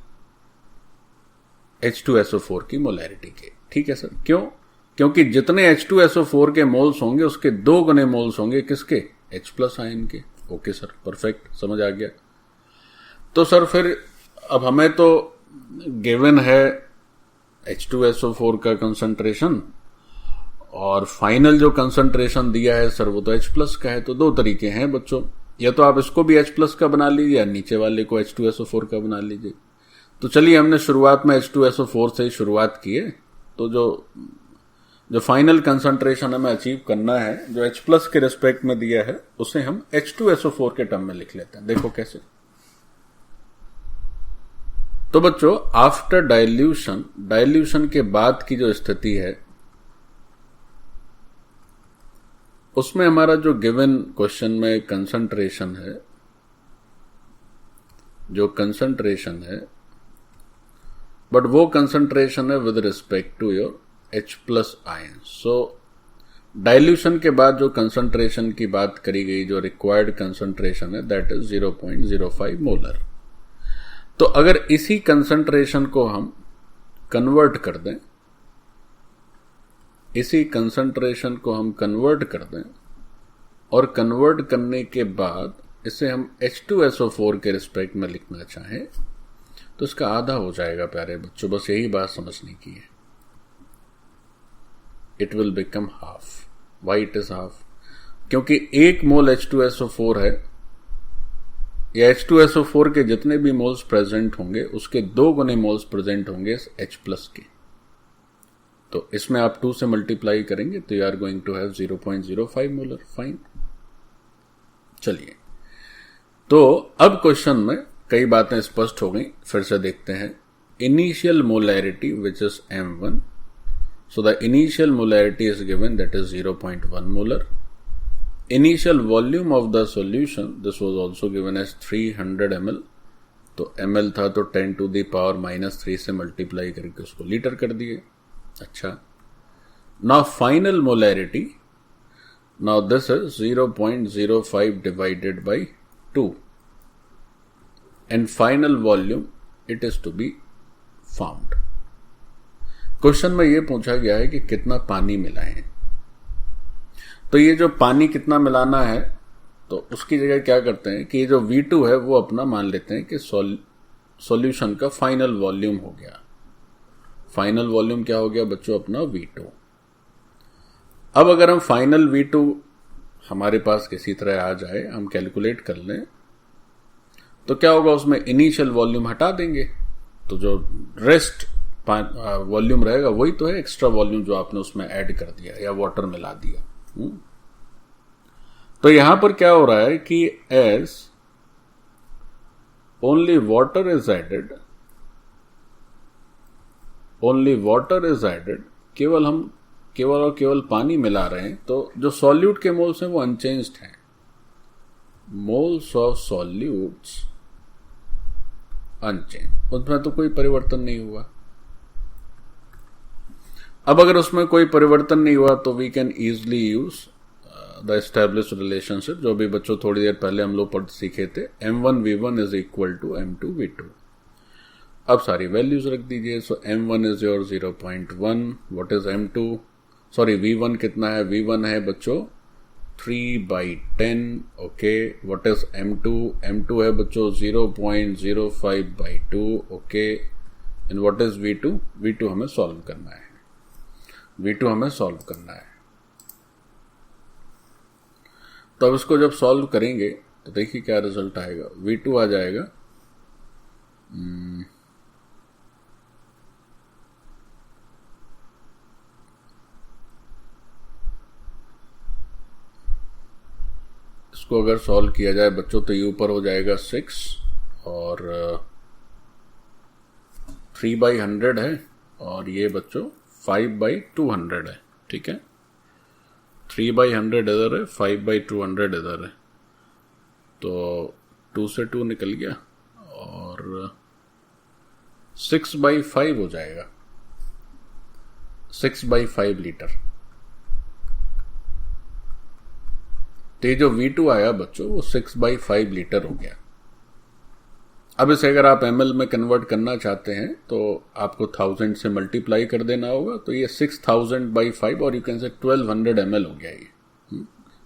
H2SO4 की मोलैरिटी के। ठीक है सर, क्यों? क्योंकि जितने H2SO4 के मोल्स होंगे उसके 2 गुने मोल्स होंगे किसके? H प्लस आयन के। ओके सर, परफेक्ट, समझ आ गया। तो सर फिर अब हमें तो गिवन है H2SO4 का कंसंट्रेशन और फाइनल जो कंसंट्रेशन दिया है सर वो तो H+ का है। तो दो तरीके हैं बच्चों, या तो आप इसको भी H+ का बना लीजिए या नीचे वाले को H2SO4 का बना लीजिए। तो चलिए हमने शुरुआत में H2SO4 से ही शुरुआत की है। तो जो फाइनल कंसंट्रेशन हमें अचीव करना है जो H+ के रिस्पेक्ट में दिया है उसे हम H2SO4 के टर्म में लिख लेते हैं। देखो कैसे। तो बच्चों आफ्टर डाइल्यूशन के बाद की जो स्थिति है उसमें हमारा जो गिवन क्वेश्चन में कंसंट्रेशन है, जो कंसंट्रेशन है बट वो कंसंट्रेशन है with respect to your H+ ion. So dilution के बाद जो कंसंट्रेशन की बात करी गई, जो रिक्वायर्ड कंसंट्रेशन है दैट इज 0.05 मोलर। तो अगर इसी कंसंट्रेशन को हम कन्वर्ट कर दें, इसी कंसंट्रेशन को हम कन्वर्ट कर दें और कन्वर्ट करने के बाद इसे हम H2SO4 के रिस्पेक्ट में लिखना चाहें तो इसका आधा हो जाएगा प्यारे बच्चों। बस यही बात समझने की है। It will become half. Why it is half? क्योंकि 1 मोल H2SO4 है, या H2SO4 के जितने भी मोल्स प्रेजेंट होंगे उसके 2 गुने मोल्स प्रेजेंट होंगे H+ के। तो इसमें आप 2 से मल्टीप्लाई करेंगे तो you are going to have 0.05 molar. Fine. चलिए, तो अब क्वेश्चन में कई बातें स्पष्ट हो गई, फिर से देखते हैं। Initial molarity which is M1, so the initial molarity is given, that is 0.1 molar. Initial volume of the solution, this was also given as 300 ml. तो ml था तो 10 to the power -3 से मल्टीप्लाई करके उसको लीटर कर दिए। अच्छा, now final molarity, now this is 0.05 divided by 2 and final volume it is to be found. Question में ये पूछा गया है कि कितना पानी मिलाएं। तो ये जो पानी कितना मिलाना है तो उसकी जगह क्या करते हैं कि ये जो V2 है वो अपना मान लेते हैं कि सॉल्यूशन का फाइनल वॉल्यूम हो गया। फाइनल वॉल्यूम क्या हो गया बच्चों? अपना V2। अब अगर हम फाइनल V2 हमारे पास किसी तरह आ जाए, हम कैलकुलेट कर लें, तो क्या होगा? उसमें इनिशियल वॉल्यूम हटा देंगे तो जो रेस्ट वॉल्यूम रहेगा वही तो है एक्स्ट्रा वॉल्यूम जो आपने उसमें ऐड कर दिया या वाटर मिला दिया। तो यहां पर क्या हो रहा है कि as only water is added, केवल हम केवल पानी मिला रहे हैं तो जो सॉल्यूट के मोल्स हैं वो अनचेंज्ड हैं। मोल्स ऑफ सॉल्यूट्स अनचेंज, उसमें तो कोई परिवर्तन नहीं हुआ। अब अगर उसमें कोई परिवर्तन नहीं हुआ तो we can easily use the established relationship, जो भी बच्चों थोड़ी देर पहले हम लोग पढ़ सीखे थे, M1V1 is equal to M2V2। अब सारी वैल्यूज रख दीजिए। सो M1 is your 0.1, what is M2, sorry V1 कितना है? V1 है बच्चों 3/10। Okay, what is M2? M2 है बच्चों 0.05/2। Okay, and what is V2? V2 हमें सॉल्व करना है। तो अब इसको जब सॉल्व करेंगे तो देखिए क्या रिजल्ट आएगा। V2 आ जाएगा इसको अगर सॉल्व किया जाए बच्चों तो ये ऊपर हो जाएगा 6 और 3/100 है और ये बच्चों 5/200 है। ठीक है, 3/100 इधर है, 5/200 इधर है, तो 2 से 2 निकल गया और 6/5 हो जाएगा, 6/5 लीटर। तो ये जो V2 आया बच्चों वो 6/5 लीटर हो गया। अब इसे अगर आप ml में कन्वर्ट करना चाहते हैं तो आपको 1000 से मल्टीप्लाई कर देना होगा, तो ये 6000/5 और यू कैन से 1200 ml हो गया ये।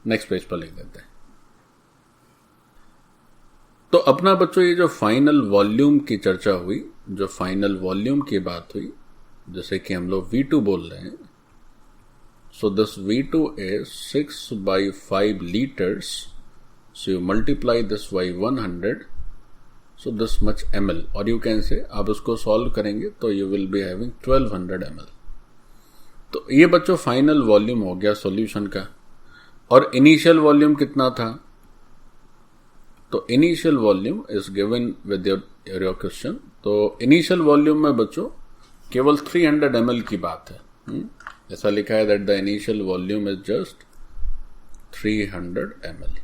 नेक्स्ट पेज पर लिख देते हैं। तो अपना बच्चों ये जो फाइनल वॉल्यूम की चर्चा हुई, जो फाइनल वॉल्यूम की बात हुई, जैसे कि हम लोग V2 बोल रहे हैं, so this V2 is 6/5 liters, so you multiply this by 100, so this much ml, और you can say आप उसको सॉल्व करेंगे तो you will be having 1200 ml। तो ये बच्चों फाइनल वॉल्यूम हो गया सॉल्यूशन का। और इनिशियल वॉल्यूम कितना था? तो initial volume is given with your question. तो इनिशियल वॉल्यूम में बच्चों केवल 300 ml की बात है। ऐसा लिखा है that the initial volume is just 300 ml।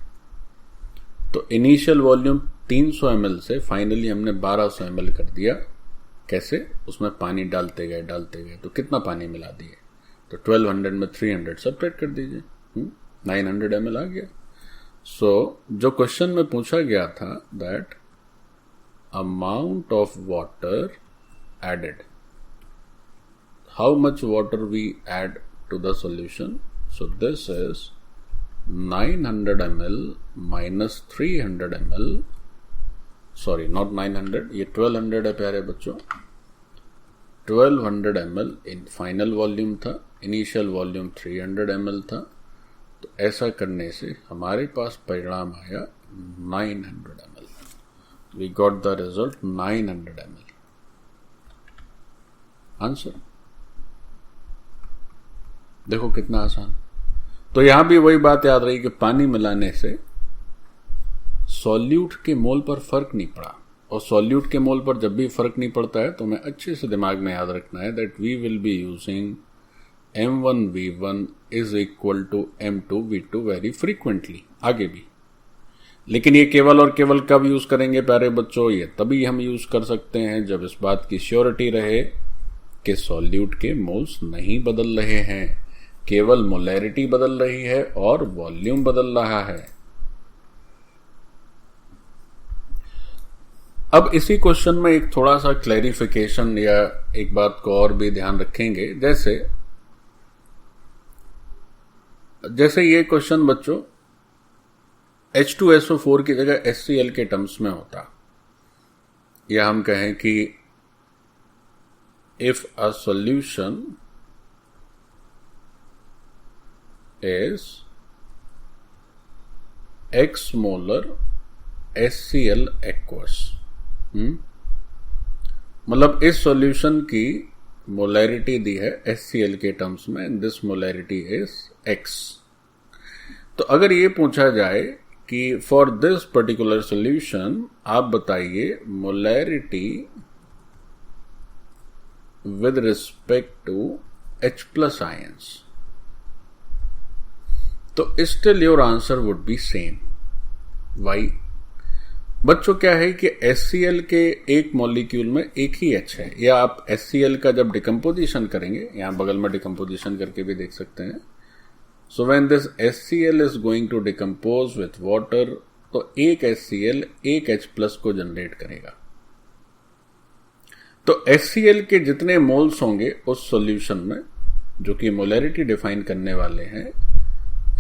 तो इनिशियल वॉल्यूम 300 ml से फाइनली हमने 1200 ml कर दिया। कैसे? उसमें पानी डालते गए तो कितना पानी मिला दिए? तो 1200 में 300 सब्ट्रैक्ट कर दीजिए, 900 ml आ गया। सो जो क्वेश्चन में पूछा गया था that amount of water added, how much water we add to the solution, so this is 900 ml minus 300 ml, sorry not 900, ये 1200 है प्यारे बच्चों। 1200 ml इन फाइनल वॉल्यूम था, इनिशियल वॉल्यूम 300 ml था। तो ऐसा करने से हमारे पास परिणाम आया 900 ml। We got the result 900 ml answer. देखो कितना आसान। तो यहां भी वही बात याद रही कि पानी मिलाने से सॉल्यूट के मोल पर फर्क नहीं पड़ा, और सॉल्यूट के मोल पर जब भी फर्क नहीं पड़ता है तो हमें अच्छे से दिमाग में याद रखना है that we will be using M1V1 is equal to M2V2 very frequently आगे भी। लेकिन ये केवल और केवल कब यूज करेंगे प्यारे बच्चों? ये तभी हम यूज कर सकते हैं जब इस बात की श्योरिटी रहे कि सॉल्यूट के मोल्स नहीं बदल रहे हैं, केवल मोलैरिटी बदल रही है और वॉल्यूम बदल रहा है। अब इसी क्वेश्चन में एक थोड़ा सा क्लैरिफिकेशन या एक बात को और भी ध्यान रखेंगे। जैसे ये क्वेश्चन बच्चों H2SO4 की जगह HCl के टर्म्स में होता, या हम कहें कि if a solution is X molar HCl aqueous, मतलब इस सॉल्यूशन की मोलैरिटी दी है HCl के टर्म्स में, दिस मोलैरिटी इज X। तो अगर ये पूछा जाए कि फॉर दिस पर्टिकुलर सॉल्यूशन आप बताइए molarity with respect to H+ ions, तो still your answer would be same. Why? बच्चों क्या है कि HCl के एक मॉलिक्यूल में एक ही H है, या आप HCl का जब डिकम्पोजिशन करेंगे, यहां बगल में डिकम्पोजिशन करके भी देख सकते हैं। So when this HCl is going to decompose with water, तो एक HCl एक H+ को जनरेट करेगा। तो HCl के जितने मोल्स होंगे उस सॉल्यूशन में, जो कि मोलैरिटी डिफाइन करने वाले हैं,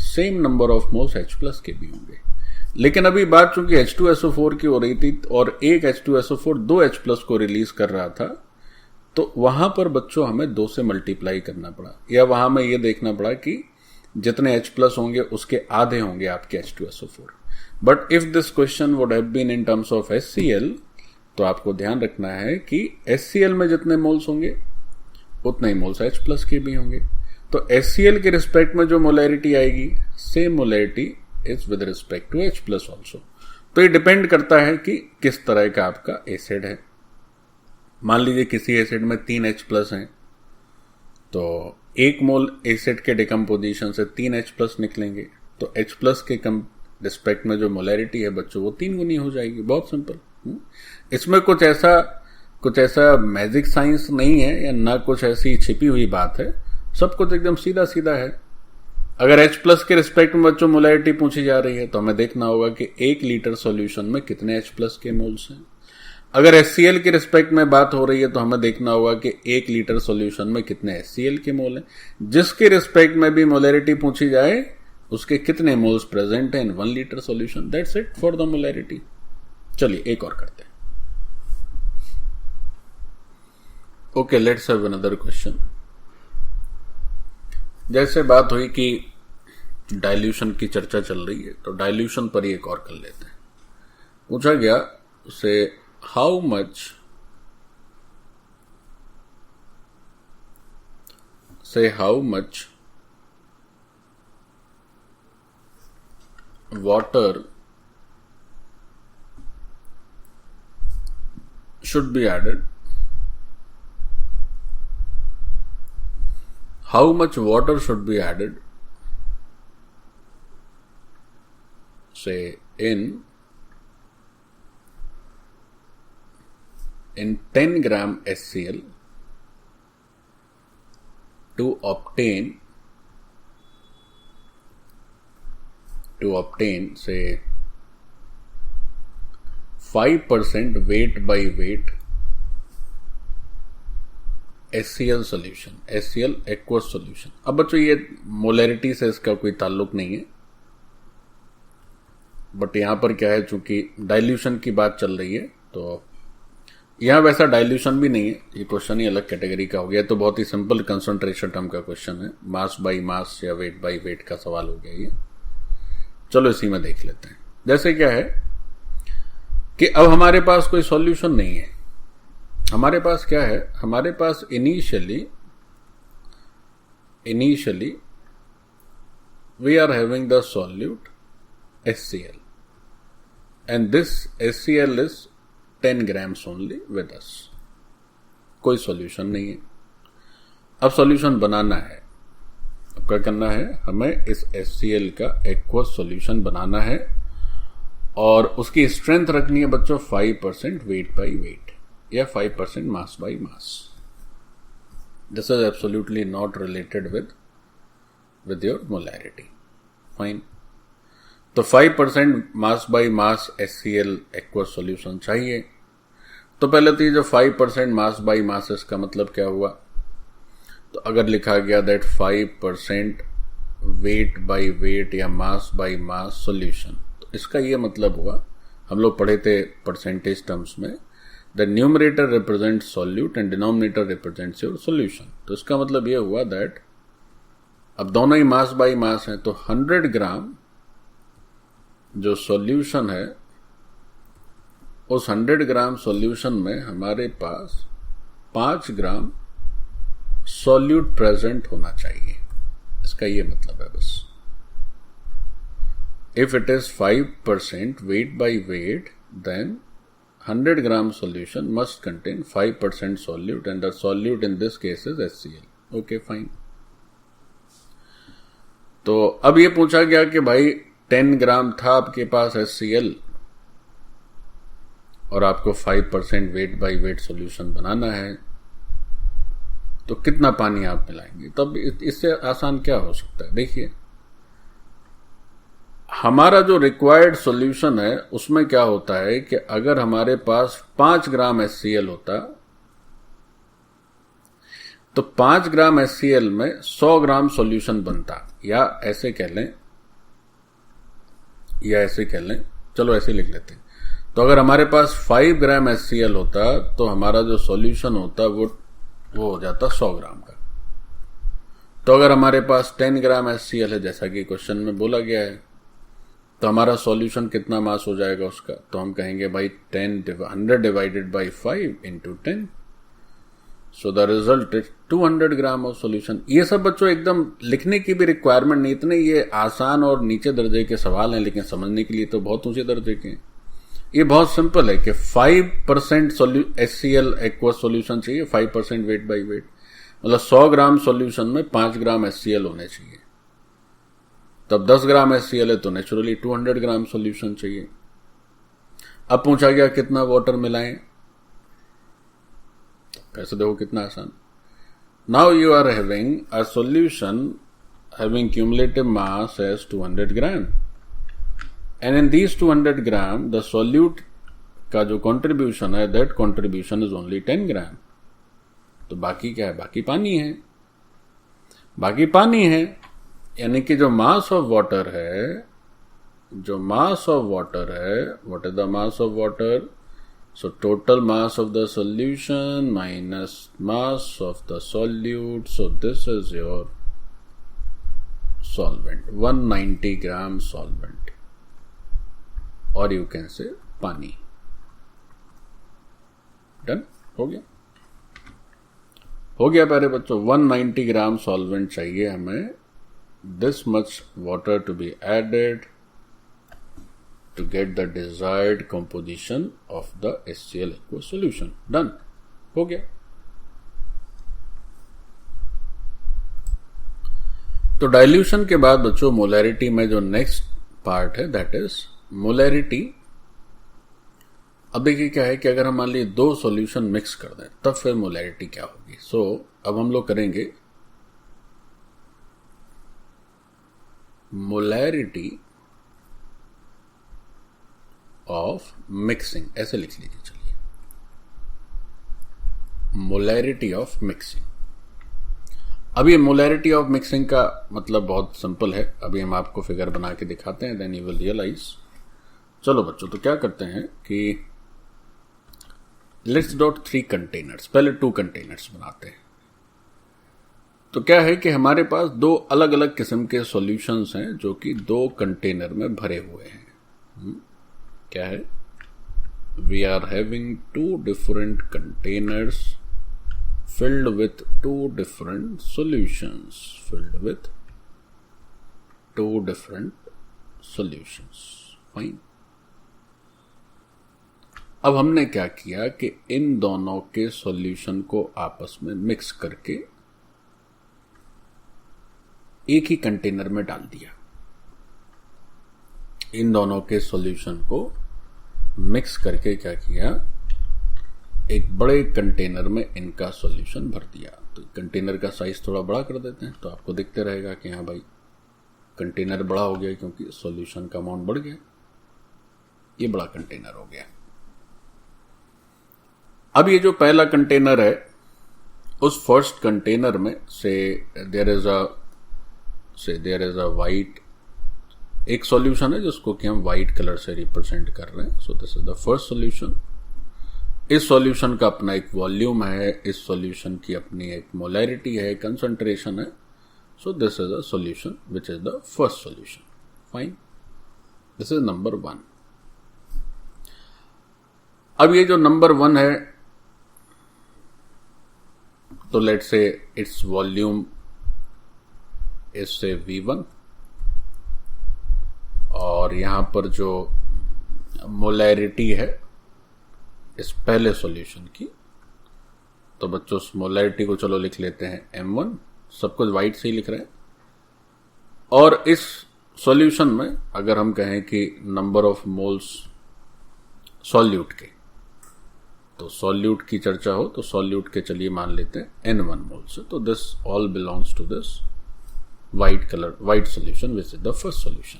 same number of moles H+ के भी होंगे। लेकिन अभी बात चूंकि H2SO4 की हो रही थी और एक H2SO4 दो H+ को रिलीज कर रहा था, तो वहां पर बच्चों हमें 2 से मल्टीप्लाई करना पड़ा, या वहां में ये देखना पड़ा कि जितने H+ होंगे उसके आधे होंगे आपके H2SO4। But if this question would have been in terms of HCl, तो आपको ध्यान रखना है कि HCl में जितने मोल्स होंगे उतने ही मोल्स H+ के भी होंगे। तो HCl के रिस्पेक्ट में जो मोलैरिटी आएगी, same molarity is with respect to H+ also. तो ये डिपेंड करता है कि किस तरह का आपका एसिड है। मान लीजिए किसी एसिड में 3 H+ हैं, तो 1 मोल एसिड के डिकम्पोजिशन से 3 H+ निकलेंगे, तो H+ के रिस्पेक्ट में जो मोलैरिटी है बच्चों वो 3 गुनी हो जाएगी। बहुत सिंपल। इसमें कुछ ऐसा मैजिक साइंस नहीं है, या ना कुछ ऐसी छिपी हुई बात है, सब कुछ एकदम सीधा सीधा है। अगर H+ के रिस्पेक्ट में बच्चों मोलैरिटी पूछी जा रही है तो हमें देखना होगा कि 1 लीटर सॉल्यूशन में कितने H+ के मोल्स हैं। अगर HCl के रिस्पेक्ट में बात हो रही है तो हमें देखना होगा कि 1 लीटर सॉल्यूशन में कितने HCl के मोल हैं। जिसके रिस्पेक्ट में भी मोलैरिटी पूछी जाए उसके कितने मोल्स प्रेजेंट हैं इन 1 litre solution. That's it for the molarity. चलिए एक और करते हैं। Okay, let's have another question. जैसे बात हुई कि डाइल्यूशन की चर्चा चल रही है, तो डाइल्यूशन पर ही एक और कर लेते हैं। पूछा गया से how much water should be added. How much water should be added? Say in 10 gram HCl to obtain say 5% weight by weight HCl solution, HCl aqueous solution। अब बच्चों ये मोलैरिटी से इसका कोई ताल्लुक नहीं है, बट यहां पर क्या है, चूंकि डाइल्यूशन की बात चल रही है तो यहां वैसा डाइल्यूशन भी नहीं है, ये क्वेश्चन ही अलग कैटेगरी का हो गया। तो बहुत ही सिंपल कंसंट्रेशन टर्म का क्वेश्चन है, मास बाई मास या वेट बाई वेट का सवाल हो गया ये। चलो इसी में देख लेते हैं। जैसे क्या है कि अब हमारे पास कोई सॉल्यूशन नहीं है, हमारे पास क्या है, हमारे पास initially we are having the solute HCl and this HCl is 10 grams only with us. कोई सॉल्यूशन नहीं है। अब सॉल्यूशन बनाना है, अब क्या करना है, हमें इस HCl का एक्वस सॉल्यूशन बनाना है और उसकी स्ट्रेंथ रखनी है बच्चों 5% वेट बाई वेट या 5% mass by mass. This is absolutely not related with your molarity. Fine, तो 5% mass by mass HCl aqueous solution चाहिए। तो पहले तो ये जो 5% मास बाई मास, इसका मतलब क्या हुआ, तो अगर लिखा गया दैट 5% वेट बाई वेट या मास बाई मास सॉल्यूशन, तो इसका ये मतलब हुआ, हम लोग पढ़े थे परसेंटेज टर्म्स में, the numerator represent solute and denominator represents your solution. तो इसका मतलब ये हुआ दैट अब दोनों ही मास बाई मास हैं, तो 100 ग्राम जो सॉल्यूशन है, उस 100 ग्राम सॉल्यूशन में हमारे पास 5 ग्राम सॉल्यूट प्रेजेंट होना चाहिए। इसका ये मतलब है बस, इफ इट इज 5% weight by weight, then 100 gram solution must contain 5% solute and the solute in this case is HCl। Okay fine. तो अब ये पूछा गया कि भाई 10 ग्राम था आपके पास HCl और आपको 5% वेट बाई वेट सॉल्यूशन बनाना है, तो कितना पानी आप मिलाएंगे। तब इससे आसान क्या हो सकता है, देखिए हमारा जो रिक्वायर्ड सॉल्यूशन है उसमें क्या होता है कि अगर हमारे पास 5 ग्राम HCl होता, तो 5 ग्राम HCl में 100 ग्राम सॉल्यूशन बनता, या ऐसे कह लें, चलो ऐसे लिख लेते हैं। तो अगर हमारे पास 5 ग्राम HCl होता तो हमारा जो सॉल्यूशन होता वो हो जाता 100 ग्राम का। तो अगर हमारे पास 10 ग्राम HCl है, जैसा कि क्वेश्चन में बोला गया है, तो हमारा सॉल्यूशन कितना मास हो जाएगा उसका, तो हम कहेंगे भाई 100 divided by 5 into 10, so the result is 200 gram of solution. ये सब बच्चों एकदम लिखने की भी रिक्वायरमेंट नहीं, इतने ये आसान और नीचे दर्जे के सवाल हैं, लेकिन समझने के लिए तो बहुत ऊंचे दर्जे के हैं। ये बहुत सिंपल है कि 5% HCl एक्वस सॉल्यूशन चाहिए, 5% वेट बाई वेट, मतलब 100 ग्राम सॉल्यूशन में 5 ग्राम HCl होने चाहिए। तब 10 ग्राम HCl है तो नेचुरली 200 ग्राम सॉल्यूशन चाहिए। अब पूछा गया कितना वाटर मिलाएं, कैसे देखो कितना आसान। Now you are having a solution having cumulative mass as 200 gram and in these 200 gram the solute का जो कंट्रीब्यूशन है, that contribution is only 10 gram. तो बाकी क्या है, बाकी पानी है, बाकी पानी है, यानी कि जो मास ऑफ वाटर है, what is the mass of water, So total mass of the solution minus mass of the solute. So this is your solvent, 190 gram solvent, or you can say पानी. Done हो गया. हो गया प्यारे बच्चों. 190 ग्राम solvent चाहिए हमें. This much water to be added to get the desired composition of the HCl aqueous solution. Done. हो गया. तो डाइल्यूशन के बाद बच्चों मोलैरिटी में जो नेक्स्ट पार्ट है दैट इज मोलैरिटी. अब देखिए क्या है कि अगर हम मान लीजिए दो सॉल्यूशन मिक्स कर दें तब फिर मोलैरिटी क्या होगी. सो अब हम लोग करेंगे मोलैरिटी ऑफ मिक्सिंग. ऐसे लिख लीजिए. चलिए, मोलैरिटी ऑफ मिक्सिंग. अब ये मोलैरिटी ऑफ मिक्सिंग का मतलब बहुत सिंपल है. अभी हम आपको फिगर बना के दिखाते हैं, देन यू विल रियलाइज. चलो बच्चों, तो क्या करते हैं कि लेट्स डॉट 3 कंटेनर्स. पहले 2 कंटेनर्स बनाते हैं. तो क्या है कि हमारे पास दो अलग अलग किस्म के सॉल्यूशंस हैं जो कि 2 कंटेनर में भरे हुए हैं. क्या है? We are having 2 different containers filled with 2 different solutions. Filled with 2 different solutions. Fine. अब हमने क्या किया कि इन दोनों के सॉल्यूशन को आपस में मिक्स करके एक ही कंटेनर में डाल दिया. इन दोनों के सॉल्यूशन को मिक्स करके क्या किया, एक बड़े कंटेनर में इनका सॉल्यूशन भर दिया. तो कंटेनर का साइज थोड़ा बड़ा कर देते हैं तो आपको दिखते रहेगा कि हाँ भाई कंटेनर बड़ा हो गया क्योंकि सॉल्यूशन का अमाउंट बढ़ गया. ये बड़ा कंटेनर हो गया. अब ये जो पहला कंटेनर है उस फर्स्ट कंटेनर में से देयर इज अ वाइट एक सॉल्यूशन है जिसको कि हम वाइट कलर से रिप्रेजेंट कर रहे हैं. सो this is the first solution. इस सॉल्यूशन का अपना एक वॉल्यूम है, इस सॉल्यूशन की अपनी एक मोलैरिटी है, कंसंट्रेशन है. सो this is a solution which is the first solution. Fine. This is number 1. अब ये जो नंबर 1 है तो लेट्स से इट्स वॉल्यूम इज से V1 और यहां पर जो मोलैरिटी है इस पहले सॉल्यूशन की, तो बच्चों उस मोलैरिटी को चलो लिख लेते हैं M1. सब कुछ वाइट से ही लिख रहे हैं. और इस सॉल्यूशन में अगर हम कहें कि नंबर ऑफ मोल्स सॉल्यूट के, तो सॉल्यूट की चर्चा हो तो सॉल्यूट के चलिए मान लेते हैं N1 मोल्स. तो this all belongs to this white solution which is the first solution.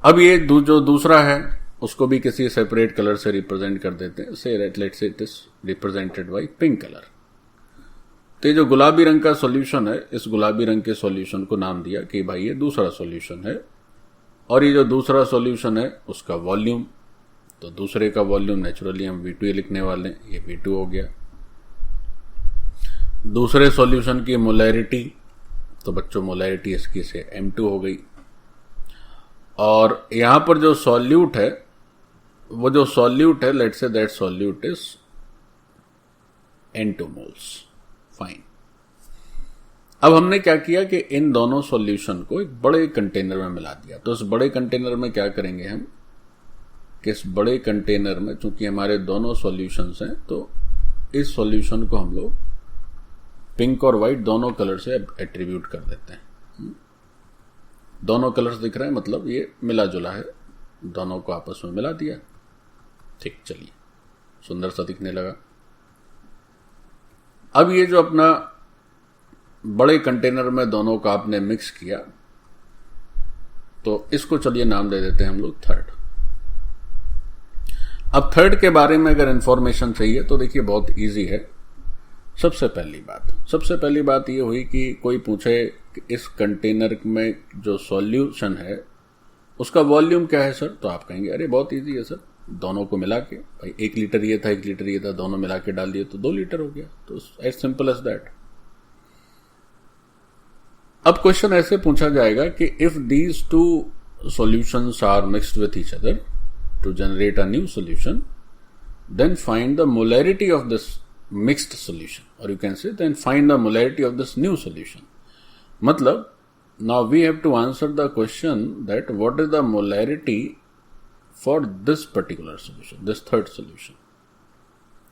अब ये जो दूसरा है उसको भी किसी सेपरेट कलर से रिप्रेजेंट कर देते हैं. से let's say it is represented by pink colour. तो ये जो गुलाबी रंग का सॉल्यूशन है, इस गुलाबी रंग के सॉल्यूशन को नाम दिया कि भाई ये दूसरा सॉल्यूशन है. और ये जो दूसरा सॉल्यूशन है उसका वॉल्यूम, तो दूसरे का वॉल्यूम नेचुरली हम V2 लिखने वाले हैं. ये V2 हो गया. दूसरे सॉल्यूशन की मोलैरिटी, तो बच्चों मोलैरिटी इसकी से M2 हो गई. और यहां पर जो सॉल्यूट है, वो जो सॉल्यूट है let's say that solute is N2 moles. Fine. अब हमने क्या किया कि इन दोनों सॉल्यूशन को एक बड़े कंटेनर में मिला दिया. तो इस बड़े कंटेनर में क्या करेंगे हम कि इस बड़े कंटेनर में चूंकि हमारे दोनों सॉल्यूशंस हैं तो इस सॉल्यूशन को हम लोग पिंक और व्हाइट दोनों कलर से एट्रीब्यूट कर देते हैं. दोनों कलर्स दिख रहे हैं मतलब ये मिला जुला है, दोनों को आपस में मिला दिया. ठीक, चलिए सुंदर सा दिखने लगा. अब ये जो अपना बड़े कंटेनर में दोनों को आपने मिक्स किया तो इसको चलिए नाम दे देते हैं हम लोग थर्ड. अब थर्ड के बारे में अगर इंफॉर्मेशन चाहिए तो देखिए बहुत इजी है. सबसे पहली बात ये हुई कि कोई पूछे कि इस कंटेनर में जो सॉल्यूशन है उसका वॉल्यूम क्या है सर, तो आप कहेंगे अरे बहुत इजी है सर, दोनों को मिला के, भाई 1 लीटर ये था 1 लीटर ये था, दोनों मिला के डाल दिए तो 2 लीटर हो गया। तो एज सिंपल एज दैट। अब क्वेश्चन ऐसे पूछा जाएगा कि if these two solutions are mixed with each other to generate a new solution, then find the molarity of this mixed solution, or you can say then find the molarity of this new solution. मतलब now we have to answer the question that what is the molarity for this particular solution, this third solution.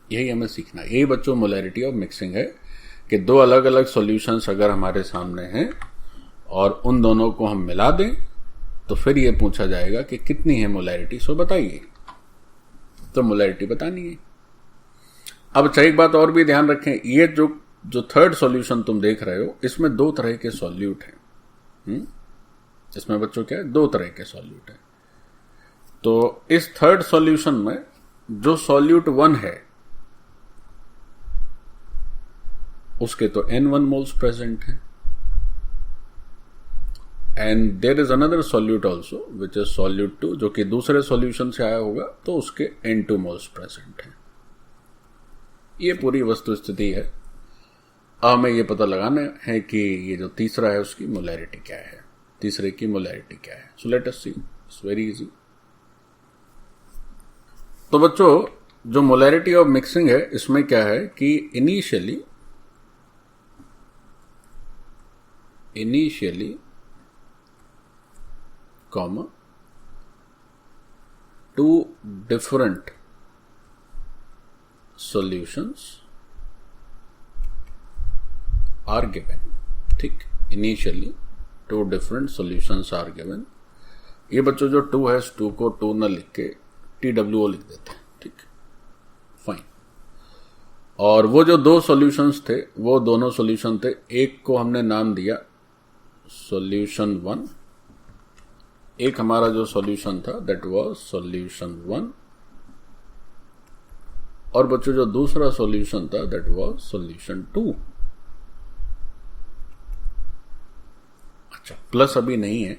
यही हमें सीखना है। यही बच्चों molarity of mixing है कि दो अलग अलग solutions अगर हमारे सामने हैं और उन दोनों को हम मिला दें तो फिर ये पूछा जाएगा कि कितनी है molarity, सो बताइए। तो मोलैरिटी बतानी है। अब अच्छा एक बात और भी ध्यान रखें, ये जो थर्ड सॉल्यूशन तुम देख रहे हो इसमें 2 तरह के सॉल्यूट हैं। इसमें बच्चों क्या है, 2 तरह के सॉल्यूट हैं। तो इस थर्ड सॉल्यूशन में जो सॉल्यूट 1 है उसके तो N1 मोल्स प्रेजेंट हैं, and there is another solute also which is solute 2 जो कि दूसरे सॉल्यूशन से आया होगा, तो उसके N2 मोल्स प्रेजेंट हैं। ये पूरी वस्तु स्थिति है। अब हमें ये पता लगाना है कि ये जो तीसरा है उसकी मोलैरिटी क्या है, तीसरे की मोलैरिटी क्या है। So let us see, it's very easy. तो बच्चों जो मोलैरिटी ऑफ मिक्सिंग है इसमें क्या है कि initially two different solutions are given। ठीक, initially 2 different solutions are given। ये बच्चों जो 2 है, 2 को 2 न लिख के TWO लिख देते हैं। ठीक, फाइन। और वो जो 2 सॉल्यूशंस थे वो दोनों सॉल्यूशन थे, एक को हमने नाम दिया सॉल्यूशन 1, एक हमारा जो सॉल्यूशन था दैट वाज सॉल्यूशन 1, और बच्चों जो दूसरा सॉल्यूशन था दैट वाज सॉल्यूशन 2। अच्छा, प्लस अभी नहीं है।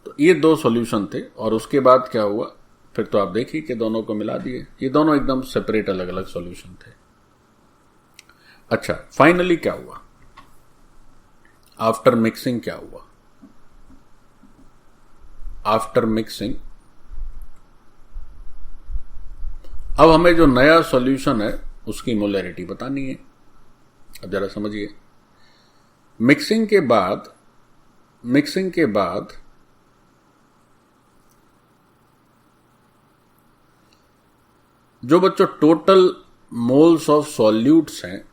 तो ये 2 सॉल्यूशन थे और उसके बाद क्या हुआ, फिर तो आप देखिए कि दोनों को मिला दिए। ये दोनों एकदम सेपरेट अलग अलग सॉल्यूशन थे। अच्छा, फाइनली क्या हुआ, आफ्टर मिक्सिंग क्या हुआ? आफ्टर मिक्सिंग अब हमें जो नया सॉल्यूशन है उसकी मोलैरिटी बतानी है। अब जरा समझिए, मिक्सिंग के बाद जो बच्चों टोटल मोल्स ऑफ सॉल्यूट्स हैं,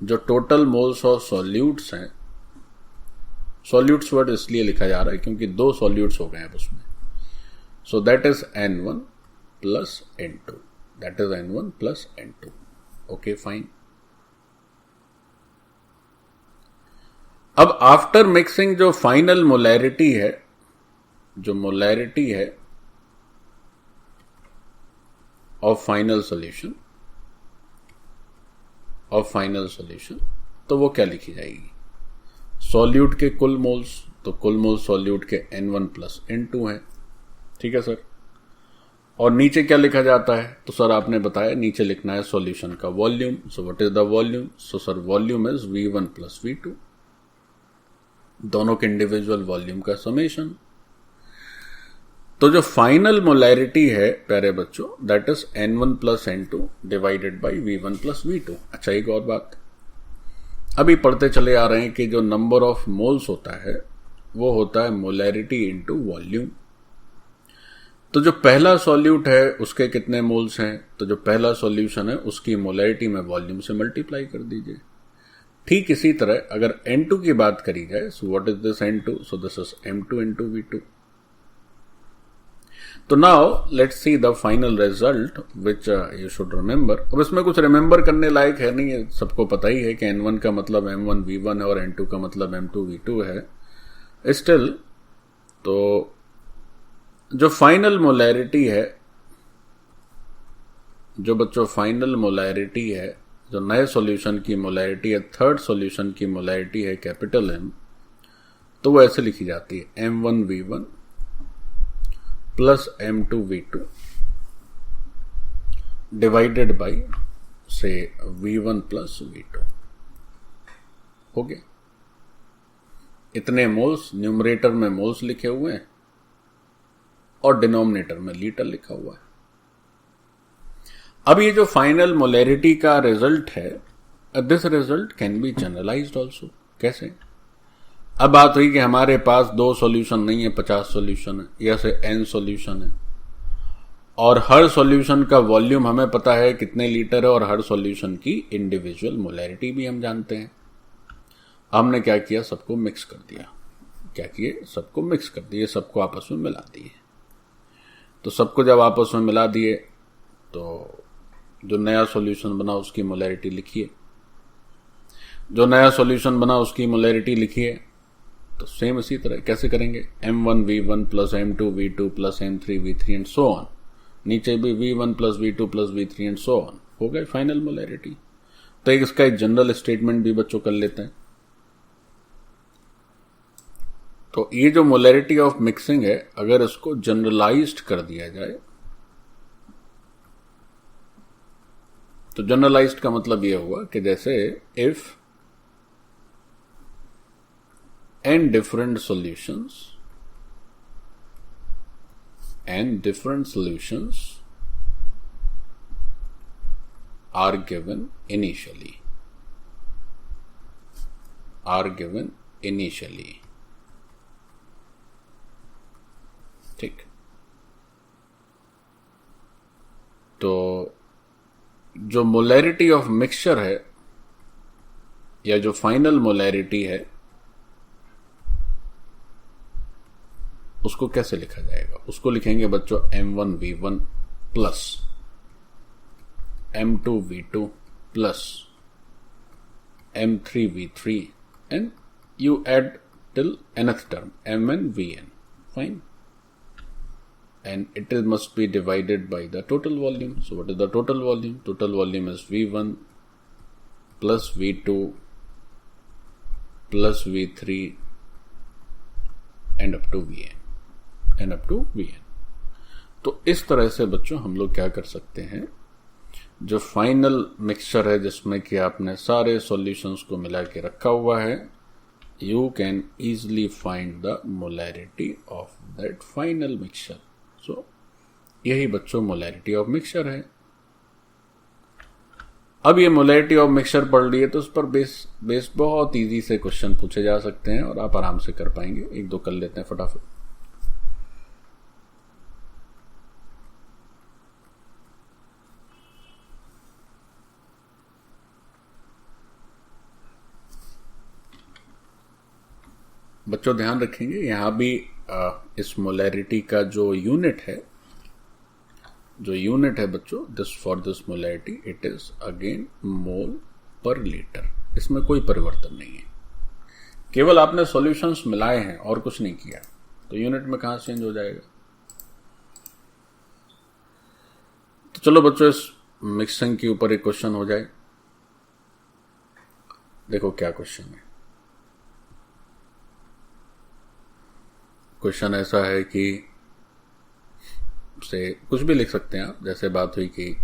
जो टोटल मोल्स ऑफ सॉल्यूट्स हैं, सॉल्यूट्स वर्ड इसलिए लिखा जा रहा है क्योंकि 2 सॉल्यूट्स हो गए हैं उसमें। सो that is N1 plus N2, that is N1 plus N2। Okay, fine. अब आफ्टर मिक्सिंग जो फाइनल मोलैरिटी है, जो मोलैरिटी है ऑफ फाइनल सॉल्यूशन, तो वो क्या लिखी जाएगी? सॉल्यूट के कुल मोल्स, तो कुल मोल्स सॉल्यूट के N1 प्लस N2 है। ठीक है सर। और नीचे क्या लिखा जाता है? तो सर आपने बताया नीचे लिखना है सॉल्यूशन का volume. So what is the volume? So sir volume is V1 plus V2, दोनों के इंडिविजुअल वॉल्यूम का समेशन। तो जो फाइनल मोलैरिटी है प्यारे बच्चों that is N1 plus N2 divided by V1 plus V2। अच्छा, एक और बात, अभी पढ़ते चले आ रहे हैं कि जो नंबर ऑफ मोल्स होता है वो होता है मोलैरिटी इनटू वॉल्यूम। तो जो पहला सॉल्यूट है उसके कितने मोल्स हैं? तो जो पहला सॉल्यूशन है उसकी मोलैरिटी में वॉल्यूम से मल्टीप्लाई कर दीजिए। ठीक इसी तरह अगर N2 की बात करी जाए, सो what is this N2? So this is M2 into V2। तो now let's see the final result which you should remember. अब इसमें कुछ रिमेंबर करने लायक है नहीं है, सबको पता ही है कि N1 का मतलब M1 V1 है और N2 का मतलब M2 V2 है। स्टिल तो जो फाइनल मोलैरिटी है, जो बच्चों फाइनल मोलैरिटी है, जो नए सॉल्यूशन की मोलैरिटी है, थर्ड सॉल्यूशन की मोलैरिटी है कैपिटल M, तो वो ऐसे लिखी जाती है M1V1 plus M2V2 divided by से V1 प्लस V2। हो गया। इतने मोल्स, न्यूमरेटर में मोल्स लिखे हुए हैं और डिनोमिनेटर में लीटर लिखा हुआ है। अब ये जो फाइनल मोलैरिटी का रिजल्ट है, this result can be generalised also. कैसे? अब बात हुई कि हमारे पास 2 सॉल्यूशन नहीं है, 50 सॉल्यूशन है, या से n सॉल्यूशन है, और हर सॉल्यूशन का वॉल्यूम हमें पता है कितने लीटर है, और हर सॉल्यूशन की इंडिविजुअल मोलैरिटी भी हम जानते हैं। हमने क्या किया, सबको मिक्स कर दिया। क्या किए? सबको मिक्स कर दिए, सबको आपस में मिला दिए। तो सबको जब आपस में मिला दिए तो जो नया सॉल्यूशन बना उसकी मोलैरिटी लिखिए, जो नया सॉल्यूशन बना उसकी मोलैरिटी लिखिए। तो सेम इसी तरह कैसे करेंगे, M1V1 plus M2V2 plus M3V3 and so on. नीचे भी V1 plus V2 plus V3 and so on. हो गए फाइनल मोलैरिटी। तो इसका एक जनरल स्टेटमेंट भी बच्चों कर लेते हैं। तो ये जो मोलैरिटी ऑफ मिक्सिंग है, अगर इसको जनरलाइज्ड कर दिया जाए, तो जनरलाइज्ड का मतलब यह हुआ कि जैसे if n different solutions are given initially, ठीक। तो जो मोलैरिटी ऑफ मिक्सचर है, या जो फाइनल मोलैरिटी है, उसको कैसे लिखा जाएगा? उसको लिखेंगे बच्चों M1V1 plus M2V2 plus M3V3 and you add till nth term MnVn, fine, and it must be divided by the total volume. So what is the total volume? Total volume is V1 plus V2 plus V3 and up to Vn। तो इस तरह से बच्चों हम लोग क्या कर सकते हैं, जो फाइनल मिक्सचर है जिसमें कि आपने सारे सॉल्यूशंस को मिला के रखा हुआ है, you can easily find the molarity of that final mixture। So यही बच्चों मोलैरिटी ऑफ मिक्सचर है। अब ये मोलैरिटी ऑफ मिक्सचर पढ़ लिए तो उस पर बेस बहुत इजी से क्वेश्चन पूछे जा सकते हैं और आप आराम से कर पाएंगे। एक दो कर लेते हैं फटाफट। बच्चों ध्यान रखेंगे, यहां भी इस मोलैरिटी का जो यूनिट है बच्चों, this for this molarity it is again mole per litre. इसमें कोई परिवर्तन नहीं है, केवल आपने सॉल्यूशंस मिलाए हैं और कुछ नहीं किया, तो यूनिट में कहां चेंज हो जाएगा। तो चलो बच्चों इस मिक्सिंग के ऊपर एक क्वेश्चन हो जाए। देखो क्या क्वेश्चन है। क्वेश्चन ऐसा है कि से कुछ भी लिख सकते हैं आप, जैसे बात हुई कि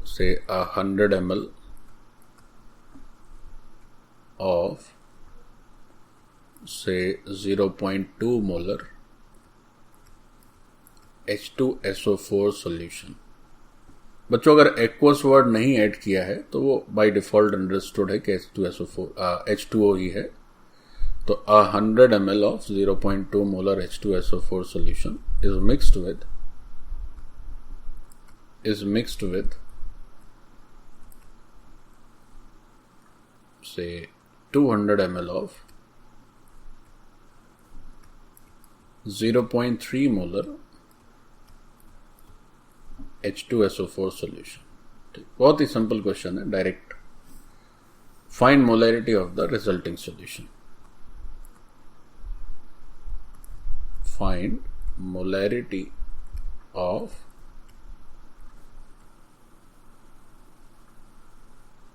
से 100 ml ऑफ से 0.2 मोलर H2SO4 सॉल्यूशन। बच्चों अगर एक्वस वर्ड नहीं ऐड किया है तो वो बाय डिफॉल्ट अंडरस्टूड है कि H2O ही है। तो 100 ml of 0.2 molar H2SO4 solution is mixed with say 200 ml of 0.3 molar H2SO4 solution। बहुत ही सिंपल क्वेश्चन है, direct. Find molarity of the resulting solution. Find molarity of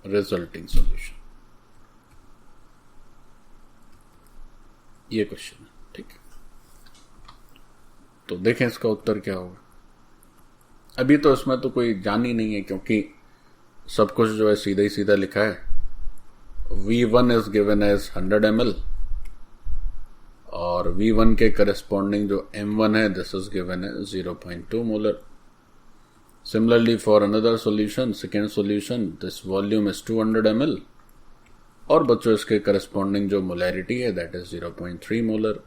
resulting solution। ये question है, ठीक है। तो देखें इसका उत्तर क्या होगा। अभी तो इसमें तो कोई जान ही नहीं है, क्योंकि सब कुछ जो है सीधा ही सीधा लिखा है। V1 is given as 100 ml और V1 के करस्पॉन्डिंग जो M1 है this is given as 0.2 molar. Similarly, for another solution, second solution, this volume is 200 ml और बच्चों इसके करस्पॉन्डिंग जो मोलैरिटी है दैट इज 0.3 मोलर।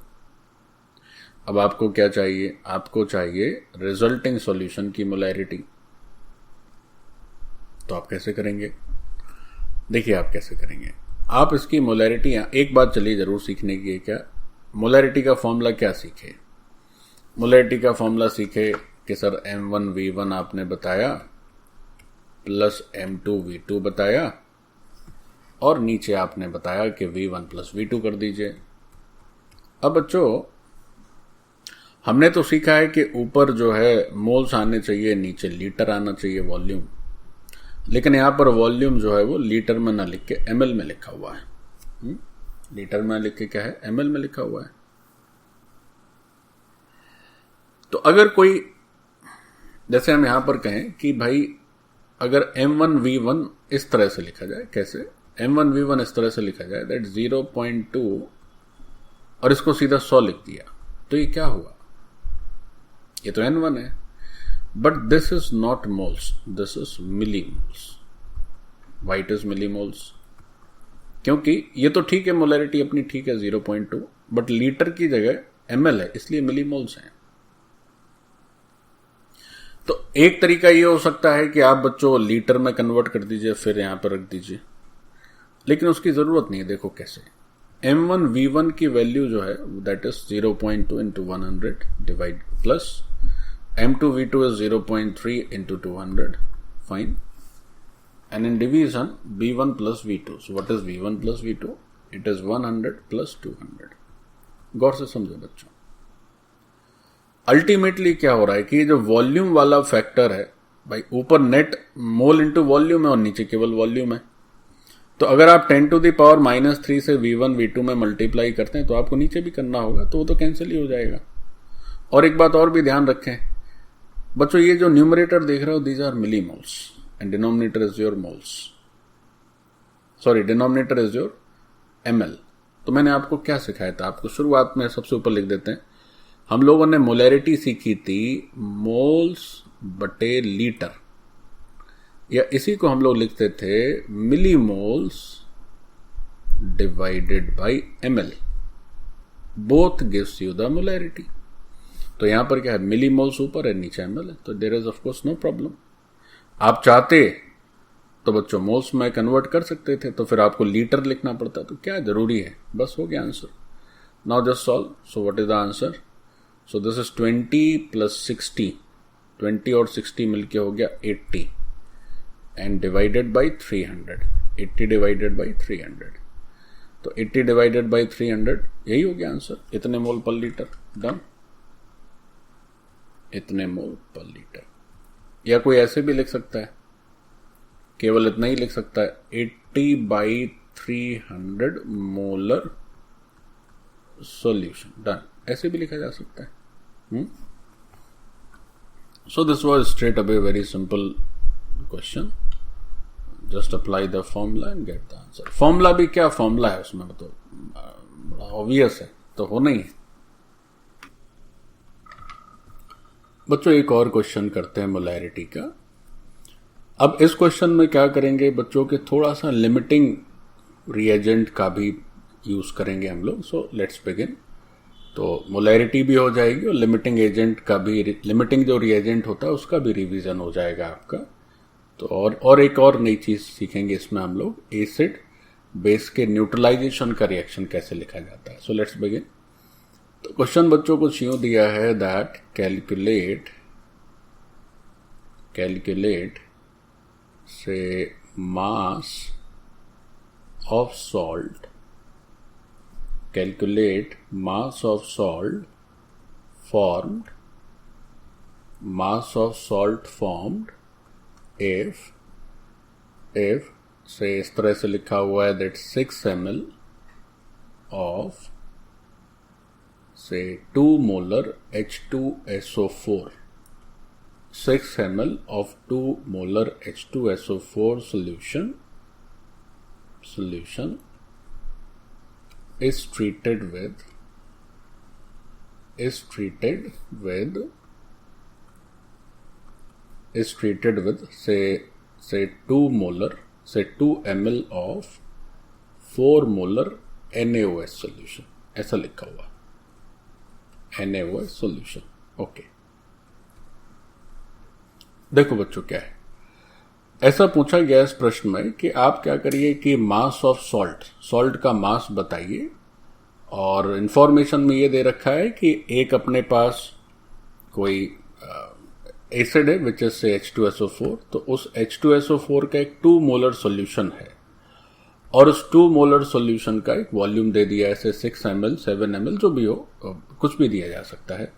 अब आपको क्या चाहिए, आपको चाहिए रिजल्टिंग सॉल्यूशन की मोलैरिटी। तो आप कैसे करेंगे, देखिए आप कैसे करेंगे। आप इसकी मोलैरिटी, एक बात चलिए जरूर सीखने की है, क्या मोलैरिटी का फॉर्मूला क्या सीखे। मोलैरिटी का फॉर्मूला सीखे कि सर M1V1 आपने बताया प्लस M2V2 बताया और नीचे आपने बताया कि V1 प्लस V2 कर दीजिए। अब बच्चों हमने तो सीखा है कि ऊपर जो है मोल्स आने चाहिए, नीचे लीटर आना चाहिए वॉल्यूम, लेकिन यहां पर वॉल्यूम जो है वो लीटर में ना लिख के ml में लिखा हुआ है। लीटर में लिख के क्या है, ml में लिखा हुआ है। तो अगर कोई, जैसे हम यहां पर कहें कि भाई अगर M1V1 इस तरह से लिखा जाए, कैसे M1V1 इस तरह से लिखा जाए दैट 0.2 और इसको सीधा 100 लिख दिया, तो ये क्या हुआ, ये तो N1 है, but this is not moles, this is millimoles. Why it is millimoles, क्योंकि ये तो ठीक है मोलैरिटी अपनी ठीक है 0.2, बट लीटर की जगह ml है, इसलिए मिलीमोल्स हैं। तो एक तरीका ये हो सकता है कि आप बच्चों लीटर में कन्वर्ट कर दीजिए फिर यहां पर रख दीजिए, लेकिन उसकी जरूरत नहीं है। देखो कैसे, M1V1 की वैल्यू जो है that is 0.2 into 100 divide plus M2V2 is 0.3 into 200, fine. And in division, V1 plus V2. So what is V1 plus V2? It is 100 plus 200. गौर से समझो बच्चों, अल्टीमेटली क्या हो रहा है कि ये जो वॉल्यूम वाला फैक्टर है भाई, ऊपर नेट मोल इंटू वॉल्यूम है और नीचे केवल वॉल्यूम है। तो अगर आप 10 to the power -3 से V1 V2 में मल्टीप्लाई करते हैं तो आपको नीचे भी करना होगा, तो वो तो कैंसिल ही हो जाएगा। और एक बात और भी ध्यान रखें बच्चों, ये जो न्यूमरेटर देख रहे हो these are millimoles and denominator is your moles, sorry denominator is your ml। तो मैंने आपको क्या सिखाया था, आपको शुरुआत में सबसे ऊपर लिख देते हैं, हम लोगों ने मोलैरिटी सीखी थी मोल्स बटे लीटर, या इसी को हम लोग लिखते थे millimoles divided by ml, both gives you the molarity. तो यहां पर क्या है, मिलीमोल्स ऊपर है नीचे ml है, तो there is of course no problem. आप चाहते तो बच्चों मोल्स में कन्वर्ट कर सकते थे, तो फिर आपको लीटर लिखना पड़ता, तो क्या जरूरी है, बस हो गया answer. Now just solve. So what is the answer, so this is 20 plus 60, 20 और 60 मिलके हो गया 80 and divided by 300, 80 divided by 300, तो 80 डिवाइडेड बाई 300 यही हो गया आंसर, इतने मोल पर लीटर। डन, इतने मोल पर लीटर। या कोई ऐसे भी लिख सकता है, केवल इतना ही लिख सकता है 80 बाई 300 मोलर सॉल्यूशन। डन, ऐसे भी लिखा जा सकता है। So this was straight away very simple question, just apply the formula and get the answer. Formula भी क्या फॉर्मूला है उसमें, तो बड़ा ऑब्वियस है, तो होना ही है। बच्चों एक और क्वेश्चन करते हैं मोलैरिटी का। अब इस क्वेश्चन में क्या करेंगे बच्चों के, थोड़ा सा लिमिटिंग रिएजेंट का भी यूज करेंगे हम लोग। So let's begin. तो मोलैरिटी भी हो जाएगी और लिमिटिंग एजेंट का भी, लिमिटिंग जो रिएजेंट होता है उसका भी रिवीजन हो जाएगा आपका। तो और एक और नई चीज सीखेंगे इसमें हम लोग, एसिड बेस के न्यूट्रलाइजेशन का रिएक्शन कैसे लिखा जाता है। So let's begin. तो क्वेश्चन बच्चों को यूं दिया है दैट कैलकुलेट से mass of salt, calculate mass of salt formed if से इस तरह से लिखा हुआ है that 6 ml of say 2 molar H2SO4, 6 ml of 2 molar H2SO4 solution is treated with say 2 ml of 4 molar NaOH solution, ऐसा लिखा हुआ NaOH solution। ओके, देखो बच्चों क्या है, ऐसा पूछा गया इस प्रश्न में कि आप क्या करिए कि मास ऑफ सॉल्ट का मास बताइए, और इंफॉर्मेशन में ये दे रखा है कि एक अपने पास कोई एसिड है विच इज से H2SO4, तो उस H2SO4 का एक 2 मोलर सॉल्यूशन है, और उस 2 मोलर सॉल्यूशन का एक वॉल्यूम दे दिया है, ऐसे 6 ml 7 ml जो भी हो, कुछ भी दिया जा सकता है,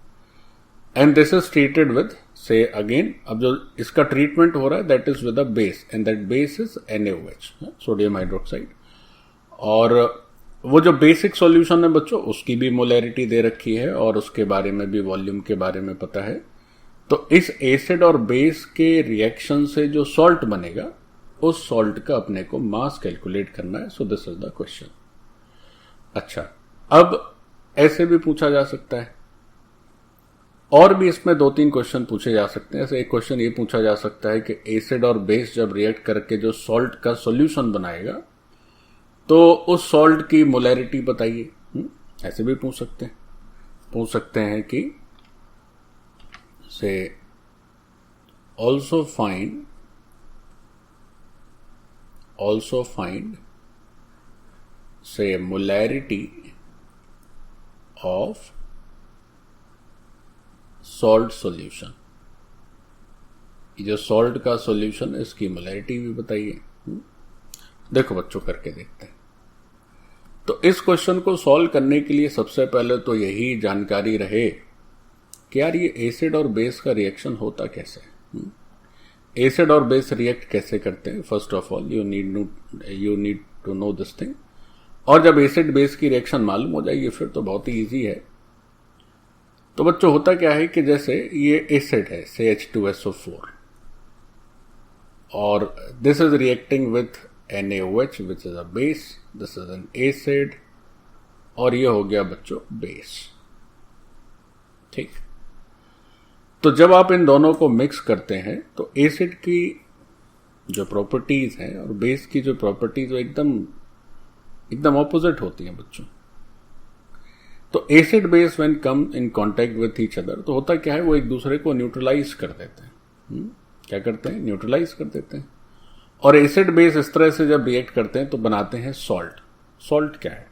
and this is treated with से अगेन, अब जो इसका ट्रीटमेंट हो रहा है that is with a base, and that base is NaOH, sodium hydroxide. और वो जो बेसिक सॉल्यूशन है बच्चों, उसकी भी मोलैरिटी दे रखी है और उसके बारे में भी, वॉल्यूम के बारे में पता है। तो इस एसिड और बेस के रिएक्शन से जो सॉल्ट बनेगा, उस सॉल्ट का अपने को मास कैलकुलेट करना है। सो दिस इज द क्वेश्चन। अच्छा, अब ऐसे भी पूछा जा सकता है, और भी इसमें 2-3 क्वेश्चन पूछे जा सकते हैं। ऐसे एक क्वेश्चन ये पूछा जा सकता है कि एसिड और बेस जब रिएक्ट करके जो सॉल्ट का सॉल्यूशन बनाएगा, तो उस सॉल्ट की मोलैरिटी बताइए। ऐसे भी पूछ सकते हैं कि से also find say molarity of salt solution, ये जो सॉल्ट का सॉल्यूशन है इसकी मोलैरिटी भी बताइए। देखो बच्चों, करके देखते हैं। तो इस क्वेश्चन को सॉल्व करने के लिए सबसे पहले तो यही जानकारी रहे कि यार ये एसिड और बेस का रिएक्शन होता कैसे है, एसिड और बेस रिएक्ट कैसे करते हैं। First of all you need to know this thing, और जब एसिड बेस की रिएक्शन मालूम हो जाएगी फिर तो बहुत ही इजी है। तो बच्चों होता क्या है कि जैसे ये एसिड है से H2SO4, और this is reacting with NaOH which is a base, this is an acid, और ये हो गया बच्चों बेस। ठीक, तो जब आप इन दोनों को मिक्स करते हैं तो एसिड की जो प्रॉपर्टीज हैं और बेस की जो प्रॉपर्टीज वो एकदम ऑपोजिट होती हैं बच्चों। तो acid base when come in contact with each other, तो होता क्या है, वो एक दूसरे को न्यूट्रलाइज कर देते हैं। क्या करते हैं? न्यूट्रलाइज कर देते हैं। और एसिड बेस इस तरह से जब रिएक्ट करते हैं तो बनाते हैं सॉल्ट क्या है,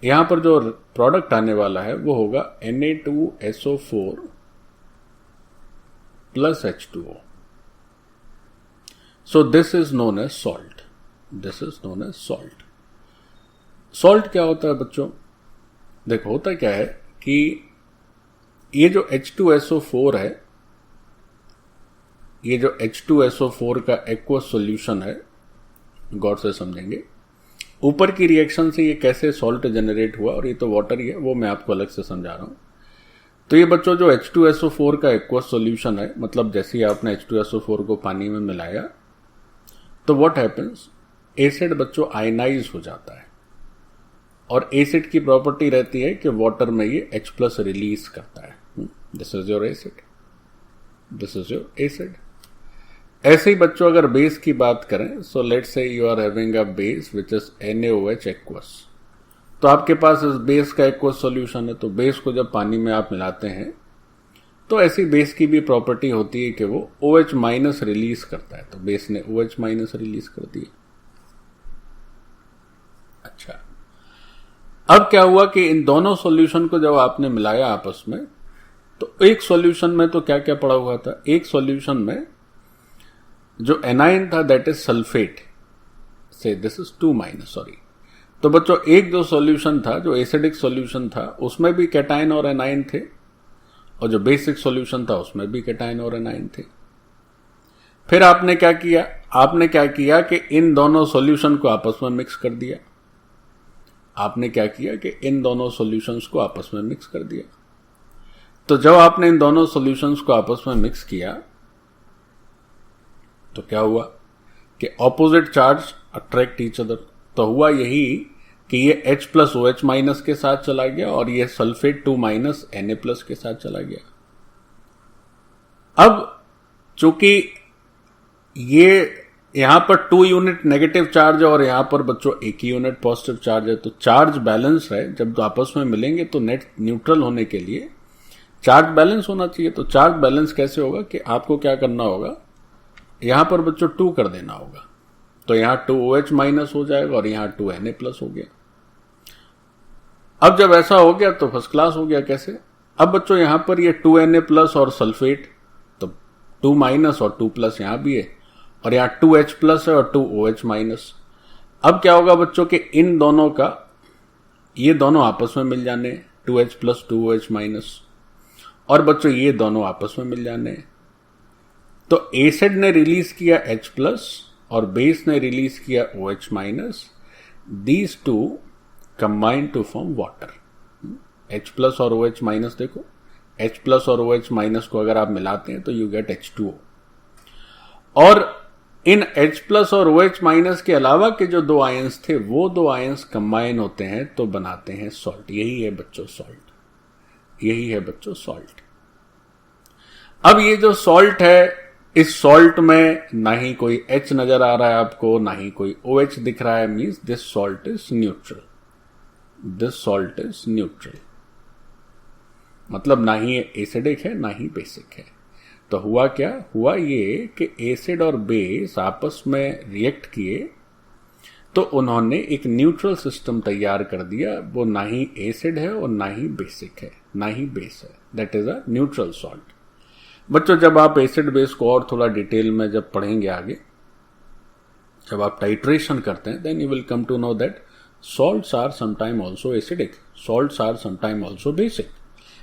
यहां पर जो प्रोडक्ट आने वाला है वो होगा Na2SO4 plus H2O. So this is known as salt. Salt क्या होता है बच्चों? देखो होता क्या है कि ये जो H2SO4 है, ये जो H2SO4 का एक्वस सॉल्यूशन है, गौर से समझेंगे, ऊपर की रिएक्शन से ये कैसे सॉल्ट जनरेट हुआ, और ये तो वाटर ही है, वो मैं आपको अलग से समझा रहा हूं। तो ये बच्चों जो H2SO4 का एक्वस सॉल्यूशन है, मतलब जैसे ही आपने H2SO4 को पानी में मिलाया तो व्हाट हैपेंस, एसिड बच्चों आयनाइज हो जाता है, और एसिड की प्रॉपर्टी रहती है कि वाटर में ये H+ रिलीज करता है। This is your acid. ऐसे ही बच्चों अगर बेस की बात करें, so let's say you are having a base which is NaOH aqueous, तो आपके पास इस बेस का एक्वस सॉल्यूशन है, तो बेस को जब पानी में आप मिलाते हैं तो ऐसी बेस की भी प्रॉपर्टी होती है कि वो OH- रिलीज करता है, तो बेस ने OH- रिलीज कर दिया। अच्छा, अब क्या हुआ कि इन दोनों सॉल्यूशन को जब आपने मिलाया आपस में, तो एक सॉल्यूशन में तो क्या क्या पड़ा हुआ था, एक सॉल्यूशन में जो एनाइन था दैट इज सल्फेट, से दिस इज 2-, सॉरी। तो बच्चों एक जो सॉल्यूशन था, जो एसिडिक सॉल्यूशन था, उसमें भी कैटाइन और एनाइन थे, और जो बेसिक सॉल्यूशन था उसमें भी कैटाइन और एनाइन थे। फिर आपने क्या किया कि इन दोनों सॉल्यूशन को आपस में मिक्स कर दिया, आपने क्या किया कि इन दोनों सॉल्यूशंस को आपस में मिक्स कर दिया। तो जब आपने इन दोनों सॉल्यूशंस को आपस में मिक्स किया तो क्या हुआ कि opposite charge attract each other. तो हुआ यही कि ये H प्लस OH माइनस के साथ चला गया और ये सल्फेट 2 माइनस Na प्लस के साथ चला गया। अब चूंकि ये यहां पर 2 यूनिट नेगेटिव चार्ज है और यहां पर बच्चों 1 ही यूनिट पॉजिटिव चार्ज है, तो चार्ज बैलेंस है। जब आपस में मिलेंगे तो नेट न्यूट्रल होने के लिए चार्ज बैलेंस होना चाहिए। तो चार्ज बैलेंस कैसे होगा कि आपको क्या करना होगा, यहां पर बच्चों 2 कर देना होगा। तो यहां 2OH माइनस हो जाएगा और यहां 2Na प्लस हो गया। अब जब ऐसा हो गया तो फर्स्ट क्लास हो गया। कैसे? अब बच्चों यहां पर ये 2Na प्लस और सल्फेट, तो 2 माइनस और 2 प्लस यहां भी है और यहां 2H प्लस है और 2OH माइनस। अब क्या होगा बच्चों के इन दोनों का, ये दोनों आपस में मिल जाने 2H प्लस 2OH माइनस, और बच्चों ये दोनों आपस में मिल जाने। तो एसिड ने रिलीज किया H प्लस और बेस ने रिलीज किया OH minus. These two combine to form water. H plus और OH माइनस, देखो H प्लस और OH माइनस को अगर आप मिलाते हैं तो यू गेट H2O। और इन H प्लस और OH माइनस के अलावा के जो 2 आयंस थे वो 2 आयंस कंबाइन होते हैं तो बनाते हैं सॉल्ट। यही है बच्चों सॉल्ट, यही है बच्चों सॉल्ट। अब ये जो सॉल्ट है, इस सॉल्ट में ना ही कोई H नजर आ रहा है आपको, ना ही कोई OH दिख रहा है। Means this salt is neutral, this salt is neutral. मतलब ना ही एसिडिक है ना ही बेसिक है। तो हुआ क्या, हुआ ये कि एसिड और बेस आपस में रिएक्ट किए तो उन्होंने एक न्यूट्रल सिस्टम तैयार कर दिया। वो ना ही एसिड है और ना ही बेसिक है, ना ही बेस है। That is a neutral salt. बच्चों जब आप एसिड बेस को और थोड़ा डिटेल में जब पढ़ेंगे आगे, जब आप टाइट्रेशन करते हैं, then you will come to know that salts are sometimes also acidic, salts are sometimes also basic,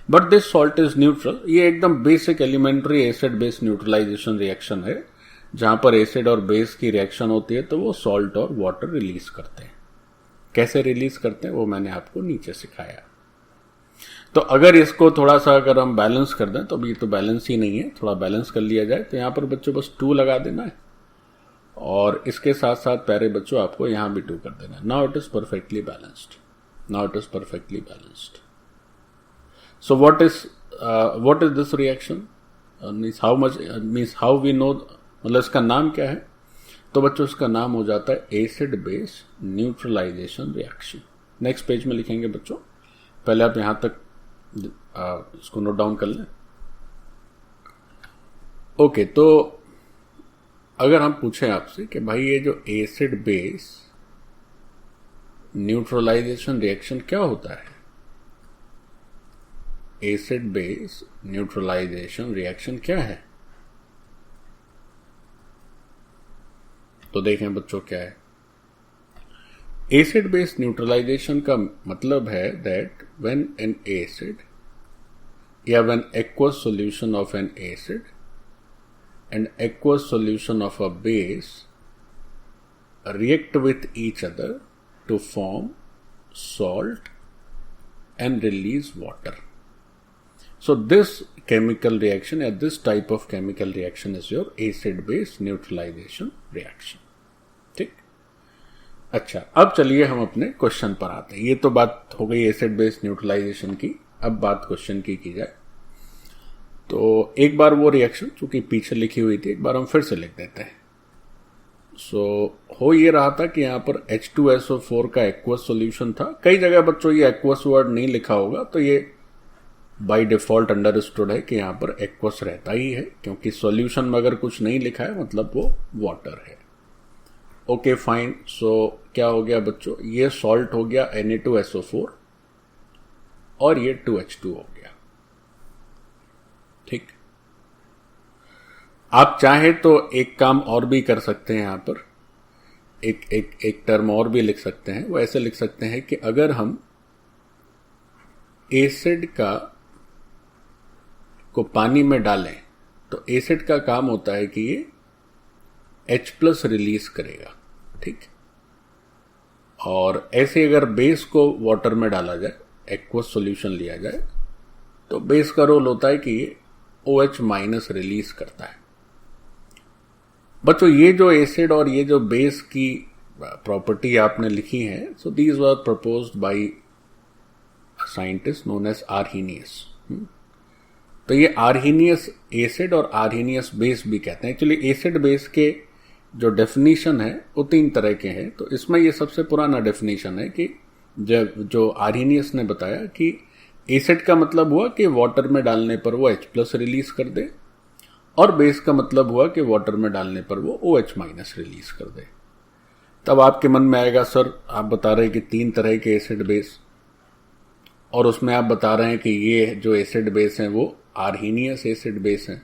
but this salt is neutral। ये एकदम basic elementary acid base neutralisation reaction है, जहां पर एसिड और बेस की reaction होती है तो वो सॉल्ट और वाटर रिलीज करते हैं। कैसे रिलीज करते हैं वो मैंने आपको नीचे सिखाया। तो अगर इसको थोड़ा सा अगर हम बैलेंस कर दें, तो अभी तो बैलेंस ही नहीं है, थोड़ा बैलेंस कर लिया जाए तो यहां पर बच्चों बस 2 लगा देना है और इसके साथ साथ प्यारे बच्चों आपको यहां भी 2 कर देना है। Now it is perfectly balanced, now it is perfectly balanced. So what is this reaction, means how much, means how we know, मतलब इसका नाम क्या है? तो बच्चों इसका नाम हो जाता है acid base neutralisation reaction. Next page में लिखेंगे बच्चों, पहले आप यहां तक इसको नोट डाउन कर लें। ओके, तो अगर हम पूछें आपसे कि भाई ये जो एसिड बेस न्यूट्रलाइजेशन रिएक्शन क्या होता है, एसिड बेस न्यूट्रलाइजेशन रिएक्शन क्या है, तो देखें बच्चों क्या है। एसिड बेस न्यूट्रलाइजेशन का मतलब है दैट व्हेन एन एसिड या when aqueous solution of N acid and aqueous solution of a base react with each other to form salt and release water. So this chemical reaction or this type of chemical reaction is your acid base neutralization reaction. ठीक? अच्छा, अब चलिए हम अपने question पर आते हैं। ये तो बात हो गई एसिड बेस न्यूट्रलाइजेशन की, अब बात क्वेश्चन की जाए। तो एक बार वो रिएक्शन चूंकि पीछे लिखी हुई थी, एक बार हम फिर से लिख देते हैं। सो हो ये रहा था कि यहां पर H2SO4 का एक्वस सॉल्यूशन था। कई जगह बच्चों ये एक्वस वर्ड नहीं लिखा होगा, तो ये बाय डिफॉल्ट अंडरस्टूड है कि यहां पर एक्वस रहता ही है, क्योंकि सॉल्यूशन में अगर कुछ नहीं लिखा है मतलब वो वाटर है। Okay fine. सो क्या हो गया बच्चों, ये सॉल्ट हो गया Na2SO4 और ये 2H2 हो गया। ठीक, आप चाहे तो एक काम और भी कर सकते हैं, यहां पर एक टर्म और भी लिख सकते हैं। वो ऐसे लिख सकते हैं कि अगर हम एसिड को पानी में डालें तो एसिड का काम होता है कि ये H+ रिलीज करेगा। ठीक, और ऐसे अगर बेस को वाटर में डाला जाए, एक्वस सॉल्यूशन लिया जाए, तो बेस का रोल होता है कि ये OH माइनस रिलीज करता है। बच्चों ये जो एसिड और ये जो बेस की प्रॉपर्टी आपने लिखी है, so these were proposed by scientist known as Arrhenius. तो ये आर्हीनियस एसिड और आर्हीनियस बेस भी कहते हैं। एक्चुअली एसिड बेस के जो डेफिनेशन है वो 3 तरह के हैं। तो इसमें ये सबसे पुराना डेफिनेशन है कि जो आर्हीनियस ने बताया कि एसिड का मतलब हुआ कि वाटर में डालने पर वो H+ रिलीज कर दे, और बेस का मतलब हुआ कि वाटर में डालने पर वो OH माइनस रिलीज कर दे। तब आपके मन में आएगा, सर आप बता रहे हैं कि 3 तरह के एसिड बेस, और उसमें आप बता रहे हैं कि ये जो एसिड बेस हैं वो आर्हीनियस एसिड बेस हैं,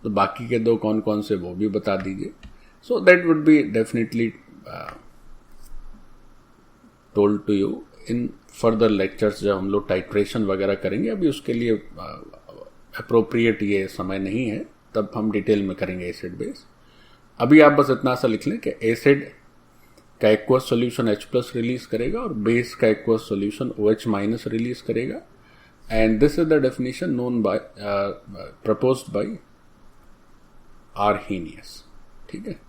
तो बाकी के 2 कौन कौन से वो भी बता दीजिए। So that would be definitely told to you in further lectures, जब हम लोग टाइट्रेशन वगैरह करेंगे। अभी उसके लिए अप्रोप्रिएट ये समय नहीं है, तब हम डिटेल में करेंगे एसिड बेस। अभी आप बस इतना सा लिख लें कि एसिड का एक्वस सॉल्यूशन H+ रिलीज करेगा और बेस का aqueous solution OH minus release करेगा, and this is the definition known by proposed by Arrhenius. ठीक है,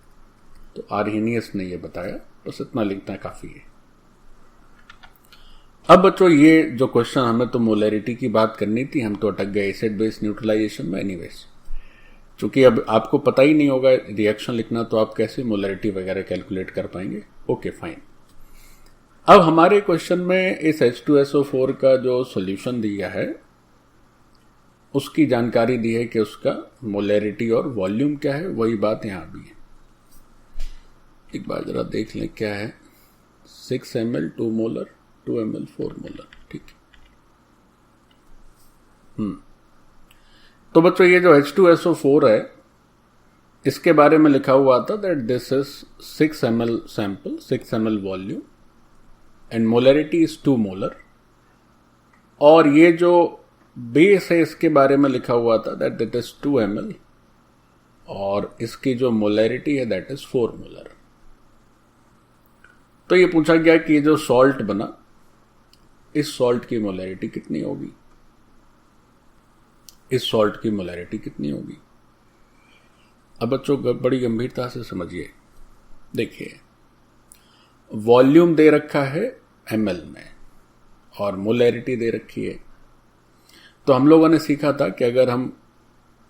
तो आर्हीनियस ने ये बताया, बस इतना लिखना काफी है। अब बच्चों ये जो क्वेश्चन, हमें तो मोलैरिटी की बात करनी थी, हम तो अटक गए एसिड बेस न्यूट्रलाइजेशन में। एनीवेज, चूंकि अब आपको पता ही नहीं होगा रिएक्शन लिखना, तो आप कैसे मोलैरिटी वगैरह कैलकुलेट कर पाएंगे। Okay fine. अब हमारे क्वेश्चन में इस H2SO4 का जो सॉल्यूशन दिया है उसकी जानकारी दी है कि उसका मोलैरिटी और वॉल्यूम क्या है। वही बात यहां भी है। एक बार जरा देख लें क्या है। 6 ml 2 मोलर, 2 ml 4 मोलर। ठीक है। तो बच्चों ये जो H2SO4 है, इसके बारे में लिखा हुआ था that this is 6 ml sample, 6 ml volume, and molarity is 2 molar. और ये जो बेस है इसके बारे में लिखा हुआ था दैट इट इज 2 ml, और इसकी जो मोलैरिटी है दैट इज 4 मोलर। तो ये पूछा गया कि ये जो सॉल्ट बना, इस सॉल्ट की मोलैरिटी कितनी होगी, इस सॉल्ट की मोलैरिटी कितनी होगी। अब बच्चों बड़ी गंभीरता से समझिए। देखिए, वॉल्यूम दे रखा है ml में और मोलैरिटी दे रखी है। तो हम लोगों ने सीखा था कि अगर हम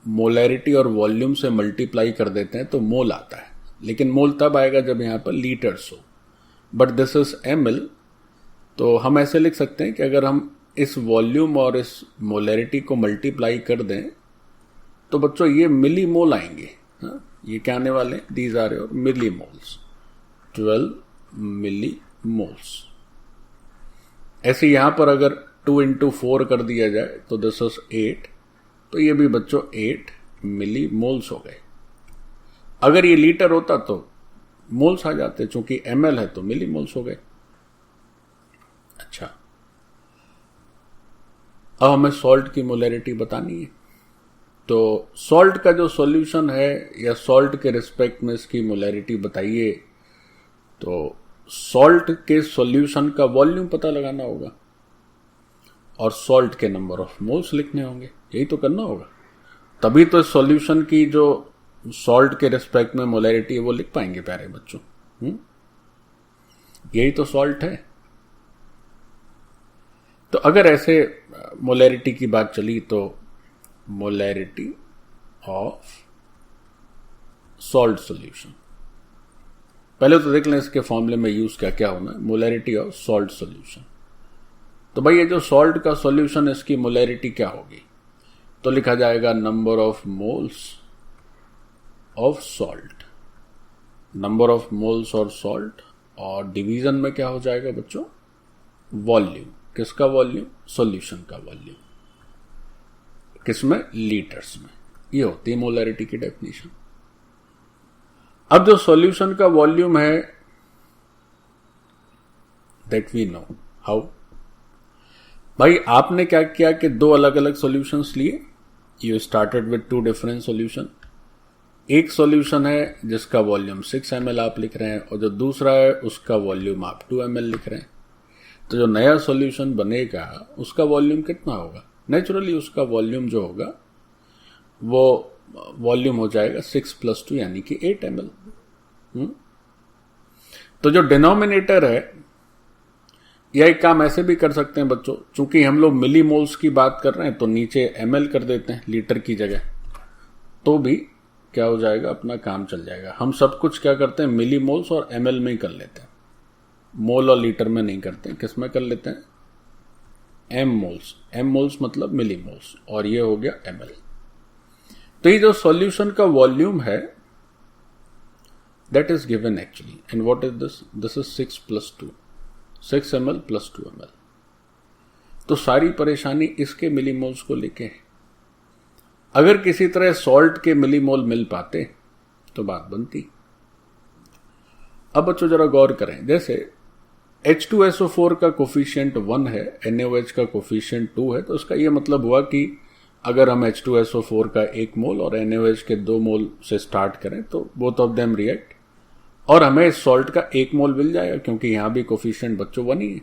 मोलैरिटी और वॉल्यूम से मल्टीप्लाई कर देते हैं तो मोल आता है, लेकिन मोल तब आएगा जब यहां पर लीटर्स हो। बट दिस इज ml, तो हम ऐसे लिख सकते हैं कि अगर हम इस वॉल्यूम और इस मोलैरिटी को मल्टीप्लाई कर दें तो बच्चों ये मिली मोल आएंगे। ये क्या आने वाले, these are your millimoles, 12 millimoles. ऐसे यहां पर अगर 2 into 4 कर दिया जाए तो दिस इज 8, तो ये भी बच्चों 8 मिली मोल्स हो गए। अगर ये लीटर होता तो मोल्स आ जाते, चूंकि ml है तो मिली मोल्स हो गए। अच्छा, अब हमें सॉल्ट की मोलैरिटी बतानी है। तो सॉल्ट का जो सॉल्यूशन है या सॉल्ट के रिस्पेक्ट में इसकी मोलैरिटी बताइए, तो सॉल्ट के सॉल्यूशन का वॉल्यूम पता लगाना होगा और सॉल्ट के नंबर ऑफ मोल्स लिखने होंगे। यही तो करना होगा, तभी तो सॉल्यूशन की जो सॉल्ट के रिस्पेक्ट में मोलैरिटी है वो लिख पाएंगे प्यारे बच्चों। यही तो सॉल्ट है। तो अगर ऐसे मोलैरिटी की बात चली तो मोलैरिटी ऑफ सॉल्ट सॉल्यूशन, पहले तो देख लें इसके फॉर्मूले में यूज क्या क्या होना है। मोलैरिटी ऑफ सॉल्ट सॉल्यूशन, तो भाई ये जो सॉल्ट का सॉल्यूशन है इसकी मोलैरिटी क्या होगी, तो लिखा जाएगा number of moles of salt, number of moles और सॉल्ट, और डिवीजन में क्या हो जाएगा बच्चों, वॉल्यूम। किसका वॉल्यूम, सॉल्यूशन का वॉल्यूम। किसमें, लीटर्स में। ये होती है मोलैरिटी की डेफिनेशन। अब जो सॉल्यूशन का वॉल्यूम है दैट वी नो हाउ। भाई आपने क्या किया कि 2 अलग अलग सॉल्यूशंस लिए। You started with 2 different solution, एक सॉल्यूशन है जिसका वॉल्यूम 6 ml आप लिख रहे हैं और जो दूसरा है उसका वॉल्यूम आप 2 ml लिख रहे हैं। तो जो नया सॉल्यूशन बनेगा उसका वॉल्यूम कितना होगा? नेचुरली उसका वॉल्यूम जो होगा वो वॉल्यूम हो जाएगा 6 + 2 यानी कि 8 ml। तो जो डिनोमिनेटर है, यह एक काम ऐसे भी कर सकते हैं बच्चों, चूंकि हम लोग मिली मोल्स की बात कर रहे हैं तो नीचे ml कर देते हैं लीटर की जगह, तो भी क्या हो जाएगा, अपना काम चल जाएगा। हम सब कुछ क्या करते हैं, मिली मोल्स और ml में ही कर लेते हैं, मोल और लीटर में नहीं करते हैं। किस में कर लेते हैं? एम मोल्स मतलब मिली मोल्स, और ये हो गया ml। तो ये जो सॉल्यूशन का वॉल्यूम है that is given actually, and what is this? This is 6 + 2, 6 ml + 2 ml। तो सारी परेशानी इसके मिलीमोल्स को लेके है। अगर किसी तरह सॉल्ट के मिलीमोल मिल पाते तो बात बनती। अब बच्चों जरा गौर करें, जैसे H2SO4 का कोफिशिएंट 1 है, NaOH का कोफिशिएंट 2 है, तो इसका यह मतलब हुआ कि अगर हम H2SO4 का 1 मोल और NaOH के 2 मोल से स्टार्ट करें तो बोथ ऑफ देम रिएक्ट और हमें इस सॉल्ट का 1 मोल मिल जाएगा, क्योंकि यहां भी कोफिशिएंट बच्चों 1 ही है।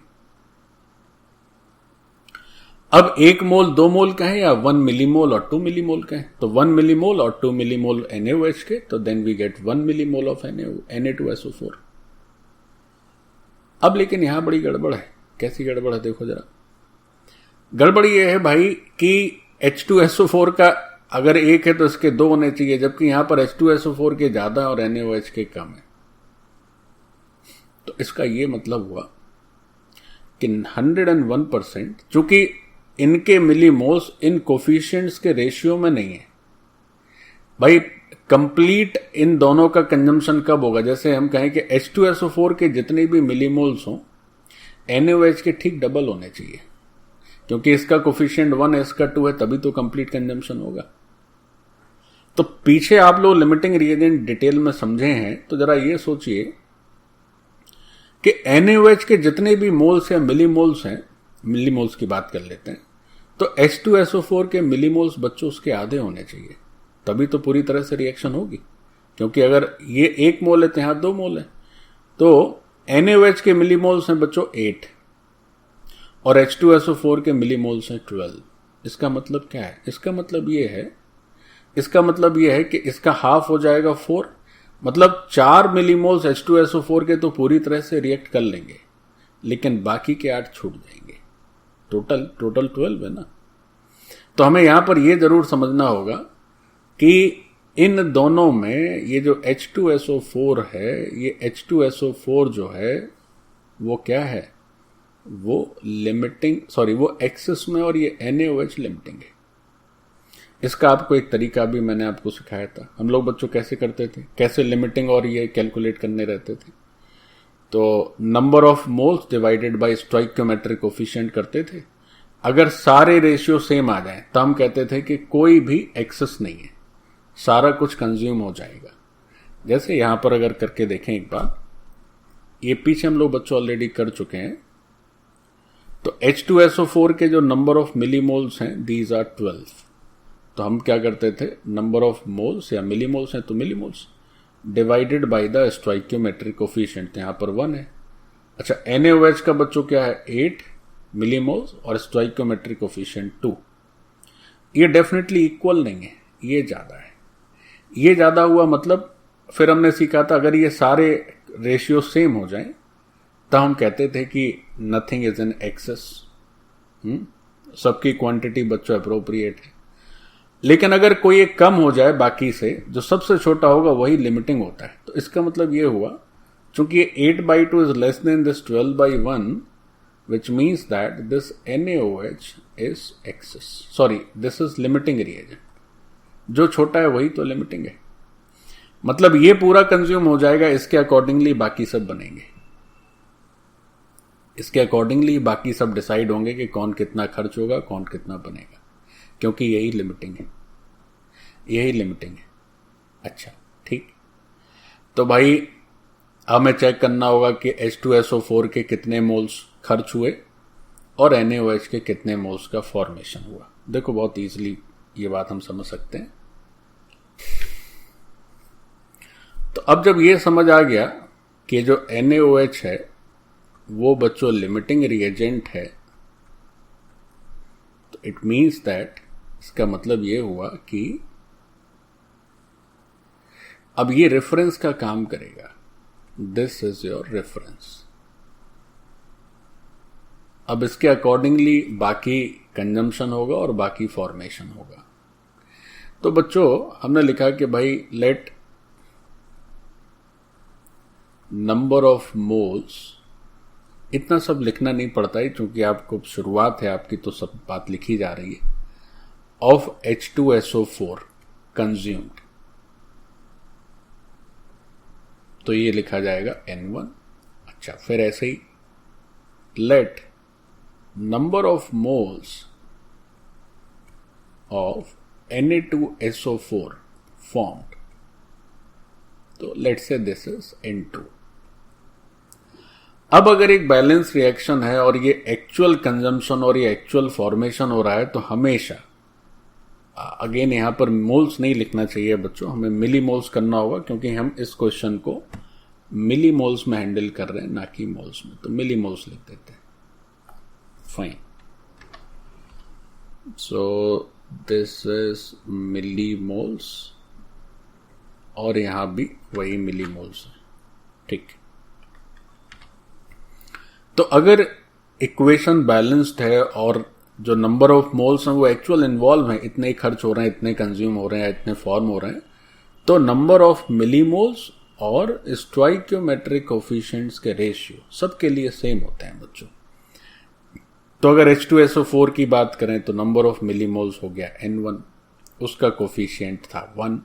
अब 1 मोल 2 मोल का है या 1 मिलीमोल और 2 मिलीमोल का है? तो 1 मिलीमोल और 2 मिलीमोल NaOH के, तो then we get 1 millimole of Na2SO4। अब लेकिन यहां बड़ी गड़बड़ है। कैसी गड़बड़ है देखो जरा। गड़बड़ यह है भाई कि H2SO4 का अगर 1 है तो इसके 2 होने चाहिए, जबकि यहां पर H2SO4 के ज्यादा और NaOH के कम है। तो इसका यह मतलब हुआ कि 101%, चूंकि इनके मिलीमोल्स इन कोफिशिएंट्स के रेशियो में नहीं है भाई, कंप्लीट इन दोनों का कंजम्पशन कब होगा? जैसे हम कहें कि H2SO4 के जितने भी मिलीमोल्स हों NaOH के ठीक डबल होने चाहिए, क्योंकि इसका कोफिशिएंट 1 है, इसका 2 है, तभी तो कंप्लीट कंजम्पशन होगा। तो पीछे आप लोग लिमिटिंग रिएजेंट डिटेल में समझे हैं तो जरा ये सोचिए कि NaOH के जितने भी मोल्स या मिलीमोल्स हैं, मिलीमोल्स की बात कर लेते हैं, तो H2SO4 के मिलीमोल्स बच्चों उसके आधे होने चाहिए, तभी तो पूरी तरह से रिएक्शन होगी। क्योंकि अगर ये 1 मोल है तो यहां 2 मोल है, तो NaOH के मिलीमोल्स हैं बच्चों 8 और H2SO4 के मिलीमोल्स हैं 12। इसका मतलब क्या है? इसका मतलब ये है कि इसका हाफ हो जाएगा 4, मतलब 4 मिलीमोल्स H2SO4 के तो पूरी तरह से रिएक्ट कर लेंगे, लेकिन बाकी के 8 छूट जाएंगे। टोटल 12 है ना। तो हमें यहां पर यह जरूर समझना होगा कि इन दोनों में ये जो H2SO4 है, ये H2SO4 जो है वो क्या है? वो वो एक्सेस में, और ये NaOH लिमिटिंग है। इसका आपको एक तरीका भी मैंने आपको सिखाया था। हम लोग बच्चों कैसे करते थे, कैसे लिमिटिंग और ये कैलकुलेट करने रहते थे। तो number of moles divided by stoichiometric coefficient करते थे। अगर सारे रेशियो सेम आ जाए तो हम कहते थे कि कोई भी एक्सेस नहीं है, सारा कुछ कंज्यूम हो जाएगा। जैसे यहां पर अगर करके देखें एक बार, ये पीछे हम लोग बच्चों ऑलरेडी कर चुके हैं। तो H2SO4 के जो नंबर ऑफ मिलीमोल्स हैं, दीज आर 12। तो हम क्या करते थे, नंबर ऑफ मोल्स या मिलीमोल्स हैं तो millimoles divided by the stoichiometric coefficient, यहां पर 1 है। अच्छा, NaOH का बच्चों क्या है? 8 मिलीमोल्स और स्टोइकियोमेट्रिक कोफिशिएंट 2। ये डेफिनेटली इक्वल नहीं है, ये ज्यादा है। ये ज्यादा हुआ मतलब, फिर हमने सीखा था अगर ये सारे रेशियो सेम हो जाएं तो हम कहते थे कि नथिंग इज इन एक्सेस, सबकी क्वांटिटी बच्चों अप्रोप्रिएट है। लेकिन अगर कोई एक कम हो जाए बाकी से, जो सबसे छोटा होगा वही लिमिटिंग होता है। तो इसका मतलब ये हुआ, चूंकि ये 8/2 is less than this 12/1, which means that this NaOH is excess. Sorry, this is limiting reagent. जो छोटा है वही तो लिमिटिंग है। मतलब ये पूरा कंज्यूम हो जाएगा, इसके अकॉर्डिंगली बाकी सब बनेंगे, इसके अकॉर्डिंगली बाकी सब डिसाइड होंगे कि कौन कितना खर्च होगा, कौन कितना बनेगा, क्योंकि यही लिमिटिंग है, यही लिमिटिंग है। अच्छा ठीक, तो भाई हमें चेक करना होगा कि H2SO4 के कितने मोल्स खर्च हुए और NaOH के कितने मोल्स का फॉर्मेशन हुआ। देखो बहुत इजीली ये बात हम समझ सकते हैं। तो अब जब ये समझ आ गया कि जो NaOH है वो बच्चों लिमिटिंग रिएजेंट है, तो इट मीन्स दैट, इसका मतलब ये हुआ कि अब ये रेफरेंस का काम करेगा। This is your reference. अब इसके अकॉर्डिंगली बाकी कंजम्पशन होगा और बाकी फॉर्मेशन होगा। तो बच्चों हमने लिखा कि भाई लेट नंबर ऑफ मोल्स, इतना सब लिखना नहीं पड़ता है क्योंकि आपको शुरुआत है आपकी, तो सब बात लिखी जा रही है, ऑफ H2SO4 कंज्यूम्ड, तो ये लिखा जाएगा N1। अच्छा, फिर ऐसे ही let number of moles of Na2SO4 formed, तो let's say this is N2। अब अगर एक बैलेंस रिएक्शन है और ये एक्चुअल कंजम्पशन और ये एक्चुअल फॉर्मेशन हो रहा है, तो हमेशा अगेन यहां पर मोल्स नहीं लिखना चाहिए बच्चों, हमें मिली मोल्स करना होगा, क्योंकि हम इस क्वेश्चन को मिली मोल्स में हैंडल कर रहे हैं, ना कि मोल्स में। तो मिली मोल्स लिख देते हैं। Fine, so this is millimoles, और यहां भी वही मिली मोल्स है। ठीक, तो अगर इक्वेशन बैलेंस्ड है और जो नंबर ऑफ मोल्स हैं वो एक्चुअल इन्वॉल्व हैं, इतने ही खर्च हो रहे हैं, इतने कंज्यूम हो रहे हैं, इतने फॉर्म हो रहे हैं, तो नंबर ऑफ मिलीमोल्स और स्टोइकियोमेट्रिक कोफिशिएंट्स के रेशियो सबके लिए सेम होते हैं बच्चों। तो अगर H2SO4 की बात करें तो नंबर ऑफ मिलीमोल्स हो गया N1, उसका कोफिशिएंट था 1।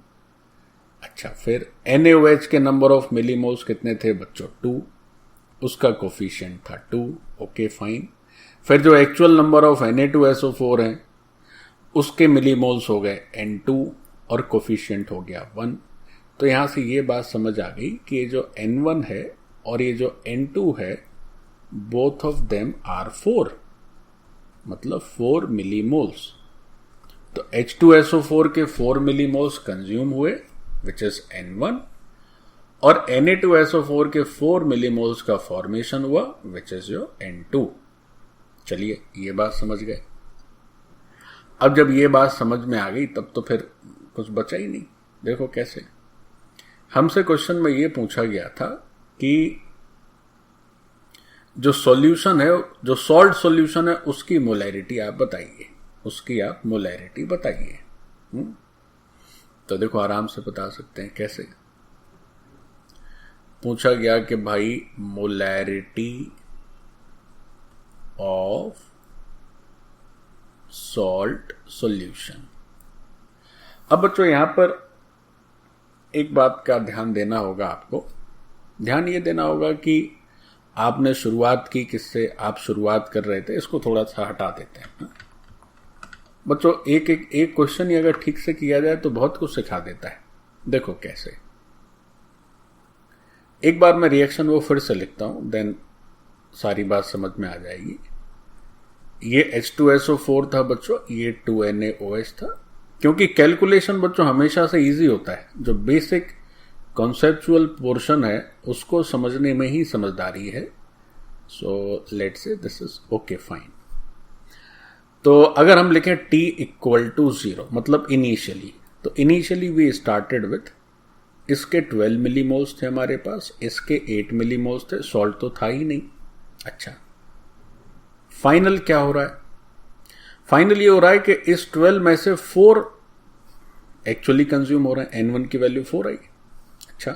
अच्छा, फिर NaOH के नंबर ऑफ मिलीमोल्स कितने थे बच्चों? 2, उसका कोफिशिएंट था 2। Okay fine. फिर जो एक्चुअल नंबर ऑफ Na2SO4 है उसके मिलीमोल्स हो गए N2 और कोफिशिएंट हो गया 1। तो यहां से ये बात समझ आ गई कि ये जो N1 है और ये जो N2 है, बोथ ऑफ देम आर 4, मतलब 4 मिलीमोल्स। तो H2SO4 के 4 मिलीमोल्स कंज्यूम हुए, विच इज N1, और Na2SO4 के 4 मिलीमोल्स का फॉर्मेशन हुआ, विच इज योर N2। चलिए, ये बात समझ गए। अब जब ये बात समझ में आ गई तब तो फिर कुछ बचा ही नहीं। देखो कैसे, हमसे क्वेश्चन में ये पूछा गया था कि जो सॉल्यूशन है, जो सॉल्ट सॉल्यूशन है, उसकी मोलैरिटी आप बताइए, उसकी आप मोलैरिटी बताइए। तो देखो आराम से बता सकते हैं कैसे। पूछा गया कि भाई मोलैरिटी ऑफ सॉल्ट सॉल्यूशन। अब बच्चों यहां पर एक बात का ध्यान देना होगा आपको। ध्यान ये देना होगा कि आपने शुरुआत की किससे, आप शुरुआत कर रहे थे, इसको थोड़ा सा हटा देते हैं बच्चों। एक क्वेश्चन ही अगर ठीक से किया जाए तो बहुत कुछ सिखा देता है। देखो कैसे, एक बार मैं रिएक्शन वो फिर से लिखता हूं, देन सारी बात समझ में आ जाएगी। ये H2SO4 था बच्चों, ये 2NaOH था। क्योंकि कैलकुलेशन बच्चों हमेशा से इजी होता है, जो बेसिक कॉन्सेप्चुअल पोर्शन है उसको समझने में ही समझदारी है। सो let's say this is okay fine. तो अगर हम लिखें T = 0, मतलब इनिशियली, तो इनिशियली वी स्टार्टेड विथ, इसके 12 मिलीमोल्स थे हमारे पास, इसके 8 मिलीमोल्स थे, सॉल्ट तो था ही नहीं। अच्छा, फाइनल क्या हो रहा है? फाइनल ये हो रहा है कि इस 12 में से 4 एक्चुअली कंज्यूम हो रहे हैं, N1 की वैल्यू 4 आई। अच्छा,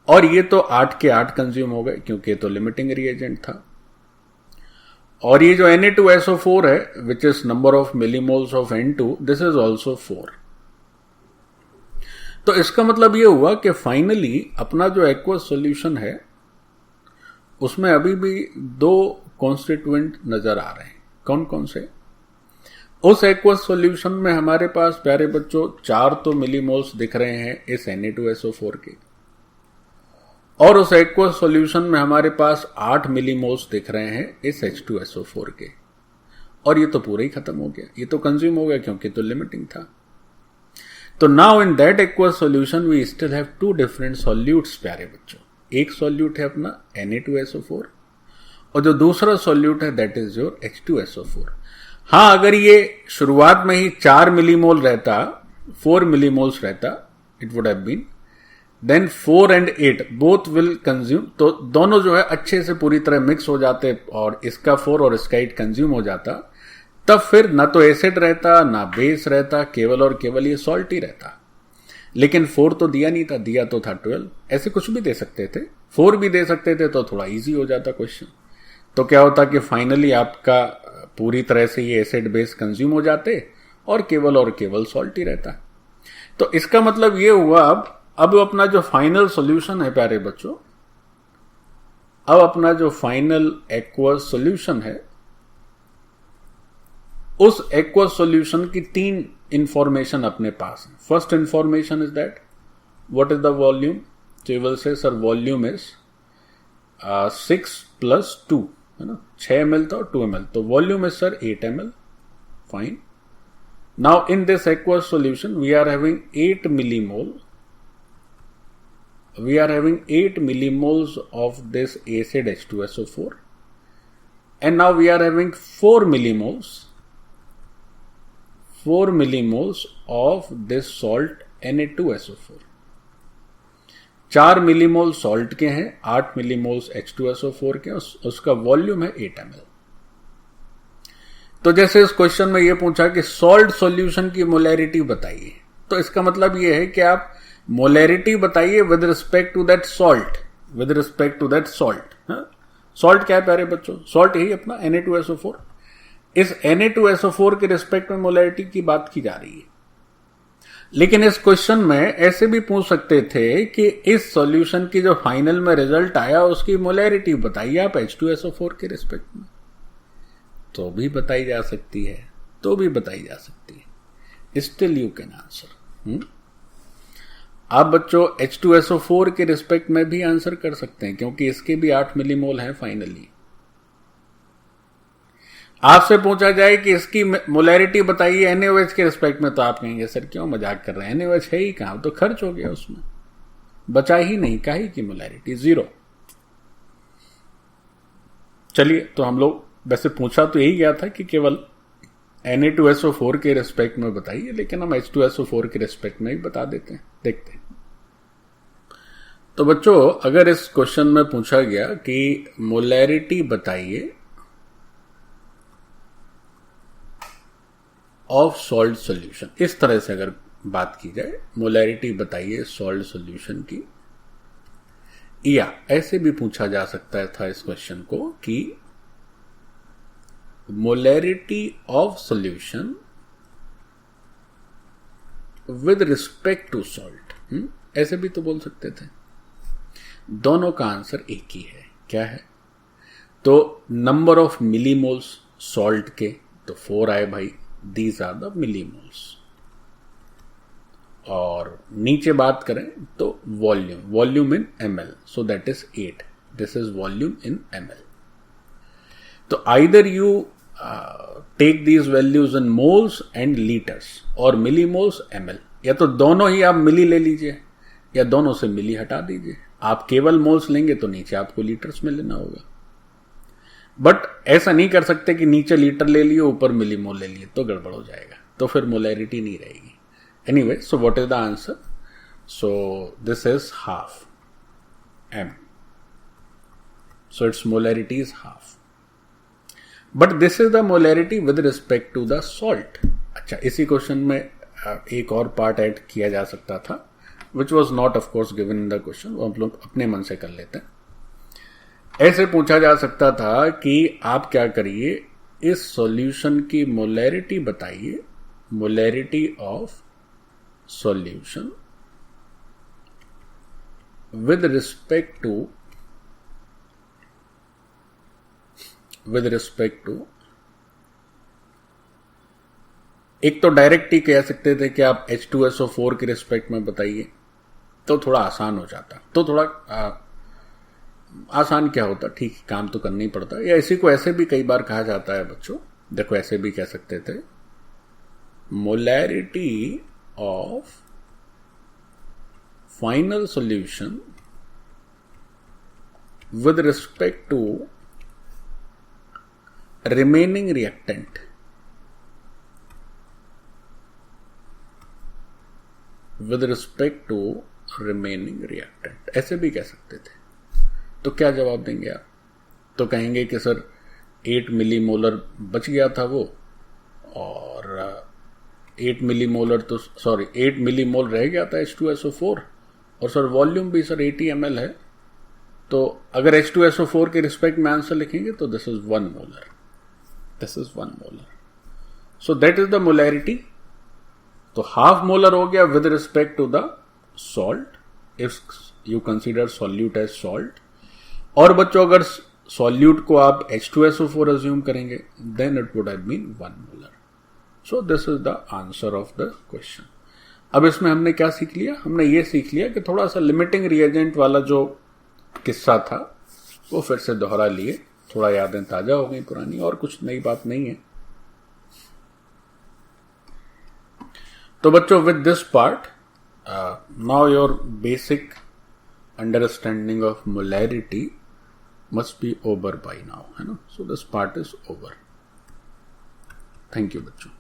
और ये तो 8 के 8 कंज्यूम हो गए क्योंकि ये तो लिमिटिंग रिएजेंट था। और ये जो Na2SO4 है, which is number of millimoles of N2, this is also 4। तो इसका मतलब ये हुआ कि फाइनली अपना जो एक्वस सॉल्यूशन है उसमें अभी भी 2 कॉन्स्टिट्यूएंट नजर आ रहे हैं। कौन कौन से? उस एक्वस सॉल्यूशन में हमारे पास प्यारे बच्चों 4 तो मिलीमोल्स दिख रहे हैं इस Na2SO4 के, और उस एक्वस सॉल्यूशन में हमारे पास 8 मिलीमोल्स दिख रहे हैं इस H2SO4 के। और ये तो पूरा ही खत्म हो गया, ये तो कंज्यूम हो गया क्योंकि तो लिमिटिंग था। तो now in that aqueous solution we still have two different solutes प्यारे बच्चों। एक सॉल्यूट है अपना Na2SO4 और जो दूसरा सॉल्यूट है दैट इज योर H2SO4। हाँ, अगर ये शुरुआत में ही 4 मिलीमोल रहता, 4 मिलीमोल्स रहता, it would have been, then 4 and 8 both will consume, तो दोनों जो है अच्छे से पूरी तरह मिक्स हो जाते और इसका 4 और इसका 8 कंज्यूम हो जाता, तब फिर ना तो एसिड रहता ना बेस रहता, केवल और केवल ये सॉल्ट ही रहता। लेकिन 4 तो दिया नहीं था, दिया तो था 12। ऐसे कुछ भी दे सकते थे, 4 भी दे सकते थे तो थोड़ा इजी हो जाता क्वेश्चन। तो क्या होता कि फाइनली आपका पूरी तरह से ये एसिड बेस कंज्यूम हो जाते और केवल सॉल्ट ही रहता। तो इसका मतलब ये हुआ अब अपना जो फाइनल सॉल्यूशन है प्यारे बच्चों, अब अपना जो फाइनल एक्वस सॉल्यूशन है, उस एक्वस सॉल्यूशन की 3 इंफॉर्मेशन अपने पास है। First information is that what is the volume. तो you will say sir volume is 6 + 2, है ना, 6 ml था और 2 ml, तो volume is sir 8 ml। Fine. Now in this aqueous solution we are having 8 millimole. We are having 8 millimoles of this acid H2SO4, and now we are having 4 millimoles of this salt Na2SO4. 4 millimole salt के हैं, 8 millimoles H2SO4 के, उसका volume है 8 ml। तो जैसे इस question में ये पूछा कि सॉल्ट सॉल्यूशन की मोलैरिटी बताइए, तो इसका मतलब ये है कि आप मोलैरिटी बताइए with respect to that salt, with respect to that salt. Salt क्या है प्यारे बच्चों? सॉल्ट यही अपना Na2SO4। इस Na2SO4 के रिस्पेक्ट में मोलैरिटी की बात की जा रही है। लेकिन इस क्वेश्चन में ऐसे भी पूछ सकते थे कि इस सॉल्यूशन की जो फाइनल में रिजल्ट आया उसकी मोलैरिटी बताइए आप H2SO4 के रिस्पेक्ट में, तो भी बताई जा सकती है, तो भी बताई जा सकती है। Still you can answer. आप बच्चों H2SO4 के रिस्पेक्ट में भी आंसर कर सकते हैं, क्योंकि इसके भी 8 मिलीमोल हैं फाइनली। आपसे पूछा जाए कि इसकी मोलैरिटी बताइए NaOH के रिस्पेक्ट में, तो आप कहेंगे सर क्यों मजाक कर रहे हैं, NaOH है ही कहां, तो खर्च हो गया, उसमें बचा ही नहीं, काहे की मोलैरिटी 0। चलिए, तो हम लोग वैसे पूछा तो यही गया था कि केवल Na2SO4 के रिस्पेक्ट में बताइए, लेकिन हम H2SO4 के रिस्पेक्ट में ही बता देते हैं। देखते हैं। तो बच्चों, अगर इस क्वेश्चन में पूछा गया कि मोलैरिटी बताइए ऑफ सॉल्ट सॉल्यूशन, इस तरह से अगर बात की जाए, मोलैरिटी बताइए सॉल्ट सॉल्यूशन की, या ऐसे भी पूछा जा सकता था इस क्वेश्चन को कि molarity of solution with respect to salt, ऐसे भी तो बोल सकते थे। दोनों का आंसर एक ही है। क्या है? तो नंबर ऑफ मिलीमोल्स सॉल्ट के तो 4 आए भाई, दीज आर द मिलीमोल्स। और नीचे बात करें तो volume in ml, so that is 8, this is volume in ml। तो either you take these values in moles and litres और मिलीमोल्स ml, या तो दोनों ही आप मिली ले लीजिए या दोनों से मिली हटा दीजिए। आप केवल मोल्स लेंगे तो नीचे आपको लीटर्स में लेना होगा, बट ऐसा नहीं कर सकते कि नीचे लीटर ले लिए ऊपर मिलीमोल ले लिए, तो गड़बड़ हो जाएगा, तो फिर मोलैरिटी नहीं रहेगी। Anyway, so what is the answer? So this is half m, so its molarity is half, but this is the molarity with respect to the salt। अच्छा, इसी क्वेश्चन में एक और पार्ट ऐड किया जा सकता था, which was not of course given in the question, वो हम लोग अपने मन से कर लेते हैं। ऐसे पूछा जा सकता था कि आप क्या करिए, इस सॉल्यूशन की मोलैरिटी बताइए, molarity of solution with respect to एक तो डायरेक्ट ही कह सकते थे कि आप H2SO4 के रिस्पेक्ट में बताइए, तो थोड़ा आसान हो जाता, तो थोड़ा आसान क्या होता, ठीक काम तो करना ही पड़ता। या इसी को ऐसे भी कई बार कहा जाता है बच्चों, देखो ऐसे भी कह सकते थे, molarity of final solution with respect to remaining reactant, with respect to remaining reactant, ऐसे भी कह सकते थे। तो क्या जवाब देंगे आप? तो कहेंगे कि सर 8 मिलीमोलर बच गया था वो, और 8 मिलीमोलर तो 8 मिलीमोल रह गया था H2SO4, और सर वॉल्यूम भी सर 80 ml है, तो अगर H2SO4 के रिस्पेक्ट में आंसर लिखेंगे तो this is 1 molar, this is 1 molar. So that is the molarity. तो हाफ मोलर हो गया with respect to the salt if you consider solute as salt. और बच्चों अगर सॉल्यूट को आप H2SO4 अज्यूम करेंगे then it would have been 1 molar. So this is the answer of the question. अब इसमें हमने क्या सीख लिया? हमने ये सीख लिया कि थोड़ा सा लिमिटिंग रिएजेंट वाला जो किस्सा था वो फिर से दोहरा लिए, थोड़ा यादें ताजा हो गई पुरानी, और कुछ नई बात नहीं है। तो बच्चों with this part now your basic understanding of molarity must be over by now, है ना। So this part is over. Thank you बच्चों।